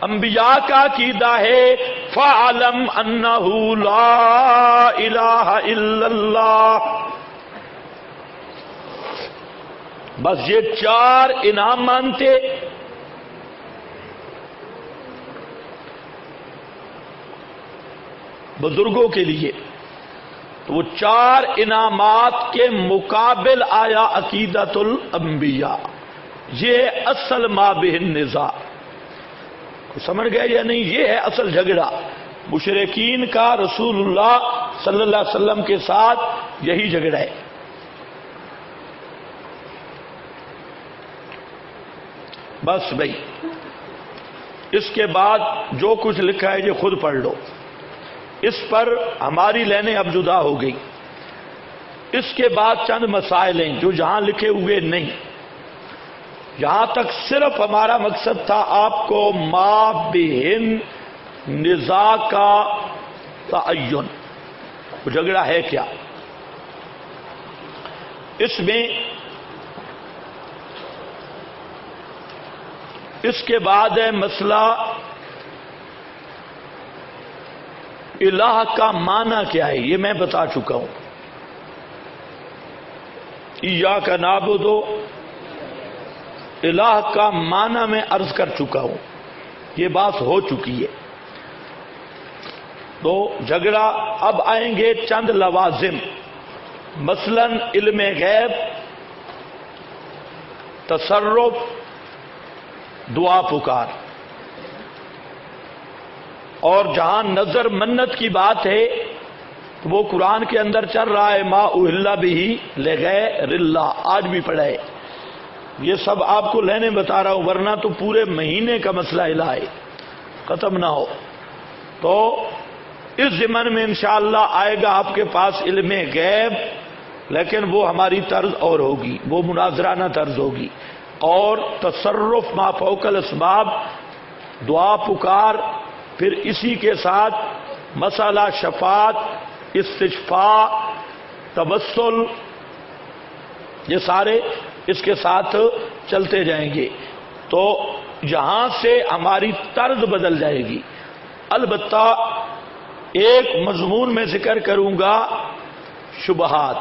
انبیاء کا عقیدہ ہے فَعَلَمْ أَنَّهُ لَا إِلَٰهَ إِلَّا اللَّهُ. بس یہ چار انعام مانتے. بزرگوں کے لیے تو وہ چار انعامات کے مقابل آیا عقیدۃ الانبیاء. یہ اصل ما بہ النزاع. سمجھ گئے یا نہیں؟ یہ ہے اصل جھگڑا مشرکین کا رسول اللہ صلی اللہ علیہ وسلم کے ساتھ. یہی جھگڑا ہے. بس بھائی اس کے بعد جو کچھ لکھا ہے یہ خود پڑھ لو. اس پر ہماری لینیں اب جدا ہو گئی. اس کے بعد چند مسائل ہیں جو یہاں لکھے ہوئے نہیں. یہاں تک صرف ہمارا مقصد تھا آپ کو ما بہن نزاع کا تعین، وہ جھگڑا ہے کیا. اس میں اس کے بعد ہے مسئلہ الہ کا معنی کیا ہے. یہ میں بتا چکا ہوں. ایاک نعبد، الہ کا معنی میں عرض کر چکا ہوں، یہ بات ہو چکی ہے. تو جھگڑا اب آئیں گے چند لوازم، مثلا علم غیب، تصرف، دعا پکار. اور جہاں نظر منت کی بات ہے تو وہ قرآن کے اندر چل رہا ہے ما اہل بہ لغیر اللہ. آج بھی پڑھا ہے. یہ سب آپ کو لینے بتا رہا ہوں ورنہ تو پورے مہینے کا مسئلہ الہ ہے، ختم نہ ہو. تو اس ضمن میں انشاءاللہ آئے گا آپ کے پاس علم غیب، لیکن وہ ہماری طرز اور ہوگی، وہ مناظرانہ طرز ہوگی. اور تصرف ما فوق الاسباب، دعا پکار، پھر اسی کے ساتھ مسئلہ شفاعت، استشفاء، توسل، یہ سارے اس کے ساتھ چلتے جائیں گے، تو یہاں سے ہماری طرز بدل جائے گی۔ البتہ ایک مضمون میں ذکر کروں گا، شبہات،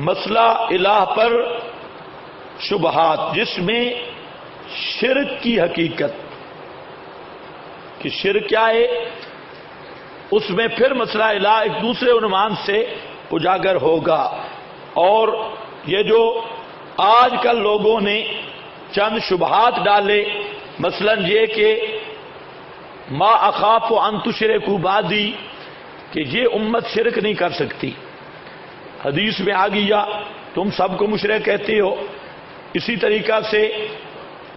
مسئلہ الہ پر شبہات، جس میں شرک کی حقیقت کہ شرک کیا ہے، اس میں پھر مسئلہ الہ ایک دوسرے عنوان سے اجاگر ہوگا۔ اور یہ جو آج کل لوگوں نے چند شبہات ڈالے، مثلا یہ کہ ما اخاف ان تشرکوا بعدی، کہ یہ امت شرک نہیں کر سکتی، حدیث میں آ گیا تم سب کو مشرک کہتے ہو۔ اسی طریقہ سے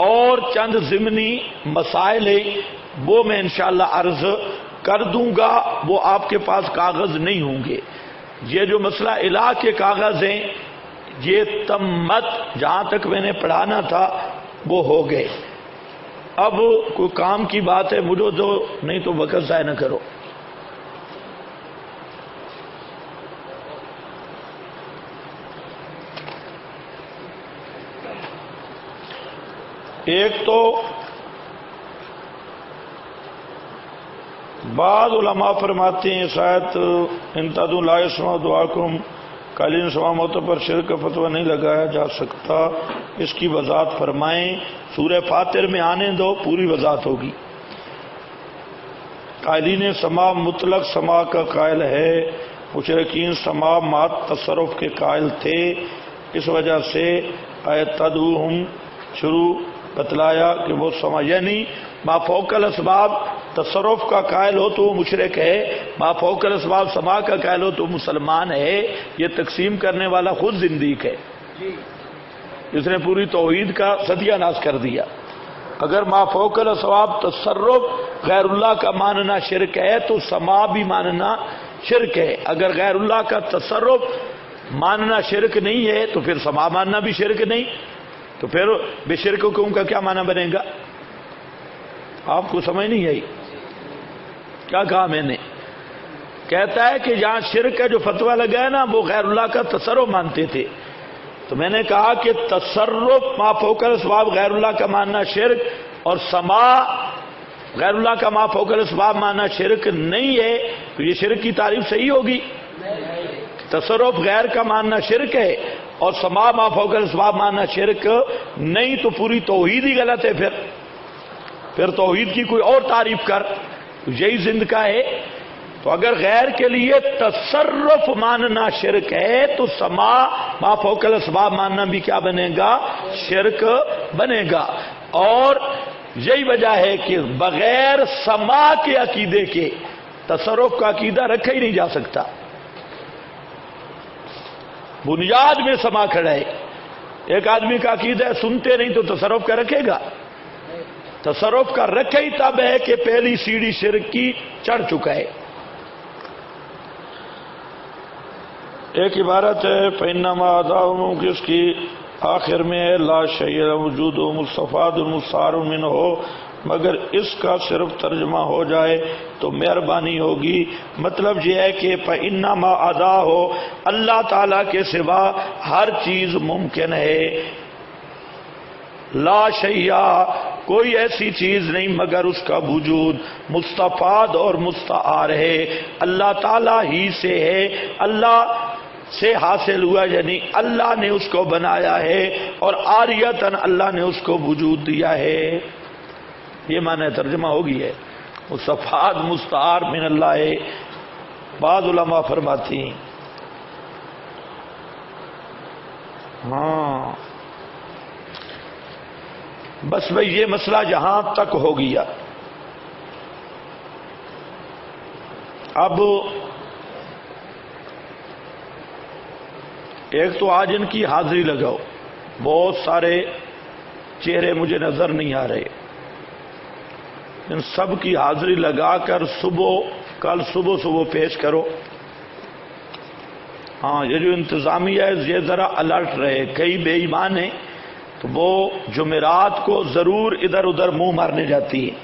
اور چند ضمنی مسائل ہیں، وہ میں انشاءاللہ عرض کر دوں گا، وہ آپ کے پاس کاغذ نہیں ہوں گے۔ یہ جو مسئلہ الہ کے کاغذ ہیں، یہ تمت جہاں تک میں نے پڑھانا تھا وہ ہو گئے۔ اب کوئی کام کی بات ہے، مجھے تو نہیں تو وقت ضائع نہ کرو۔ ایک تو بعض علماء فرماتے ہیں شاید انتدو لا یسمع دعاکم، قالین سوا موتوں پر شرک کا فتویٰ نہیں لگایا جا سکتا، اس کی وضاحت فرمائیں۔ سورہ فاتر میں آنے دو، پوری وضاحت ہوگی۔ قائلین سما مطلق سما کا قائل ہے، مشرکین سما مات تصرف کے قائل تھے، اس وجہ سے آیت تدعوہم شروع بتلایا کہ وہ سما، یعنی ما فوق الاسباب تصرف کا قائل ہو تو وہ مشرک ہے، ما فوق الاسباب سما کا قائل ہو تو مسلمان ہے۔ یہ تقسیم کرنے والا خود زندیق ہے، اس نے پوری توحید کا ستیہ ناش کر دیا۔ اگر ما فوق الاسباب تصرف غیر اللہ کا ماننا شرک ہے تو سما بھی ماننا شرک ہے۔ اگر غیر اللہ کا تصرف ماننا شرک نہیں ہے تو پھر سما ماننا بھی شرک نہیں، تو پھر بے شرک قوم کا کیا معنی بنے گا؟ آپ کو سمجھ نہیں آئی کیا کہا میں نے؟ کہتا ہے کہ جہاں شرک کا جو فتویٰ لگا ہے نا، وہ غیر اللہ کا تصرف مانتے تھے، تو میں نے کہا کہ تصرف ما فوق الاسباب غیر اللہ کا ماننا شرک، اور سما غیر اللہ کا ما فوق الاسباب ماننا شرک نہیں ہے، تو یہ شرک کی تعریف صحیح ہوگی؟ تصرف غیر کا ماننا شرک ہے اور سما ما فوق الاسباب ماننا شرک نہیں، تو پوری توحید ہی غلط ہے۔ پھر توحید کی کوئی اور تعریف کر، یہی زند کا ہے۔ تو اگر غیر کے لیے تصرف ماننا شرک ہے تو سما ما فوق الاسباب ماننا بھی کیا بنے گا؟ شرک بنے گا۔ اور یہی وجہ ہے کہ بغیر سما کے عقیدے کے تصرف کا عقیدہ رکھا ہی نہیں جا سکتا۔ بنیاد میں سما کھڑا ہے۔ ایک آدمی کا عقیدہ ہے سنتے نہیں تو تصرف کا رکھے گا؟ تصرف کا رکھے ہی تب ہے کہ پہلی سیڑھی شرک کی چڑھ چکا ہے۔ ایک عبارت ہے فَإِنَّمَا أَدَاؤُهُمْ، کہ اس کی آخر میں ہے لا شیء وجود مستفاد مستعار منہ، مگر اس کا صرف ترجمہ ہو جائے تو مہربانی ہوگی۔ مطلب یہ ہے کہ فَإِنَّمَا أَدَاؤُهُ، اللہ تعالیٰ کے سوا ہر چیز ممکن ہے۔ لا شیء، کوئی ایسی چیز نہیں مگر اس کا وجود مستفاد اور مستعار ہے، اللہ تعالیٰ ہی سے ہے، اللہ سے حاصل ہوا، یعنی اللہ نے اس کو بنایا ہے اور عاریتاً اللہ نے اس کو وجود دیا ہے۔ یہ معنی ترجمہ ہوگی ہے مستفاد مستعار من اللہ ہے۔ بعض علماء فرماتی ہیں ہاں بس بھئی یہ مسئلہ جہاں تک ہو گیا۔ اب ایک تو آج ان کی حاضری لگاؤ، بہت سارے چہرے مجھے نظر نہیں آ رہے، ان سب کی حاضری لگا کر کل صبح پیش کرو۔ ہاں یہ جو انتظامیہ ہے یہ ذرا الرٹ رہے، کئی بے ایمان ہیں تو وہ جمعرات کو ضرور ادھر ادھر منہ مارنے جاتی ہے۔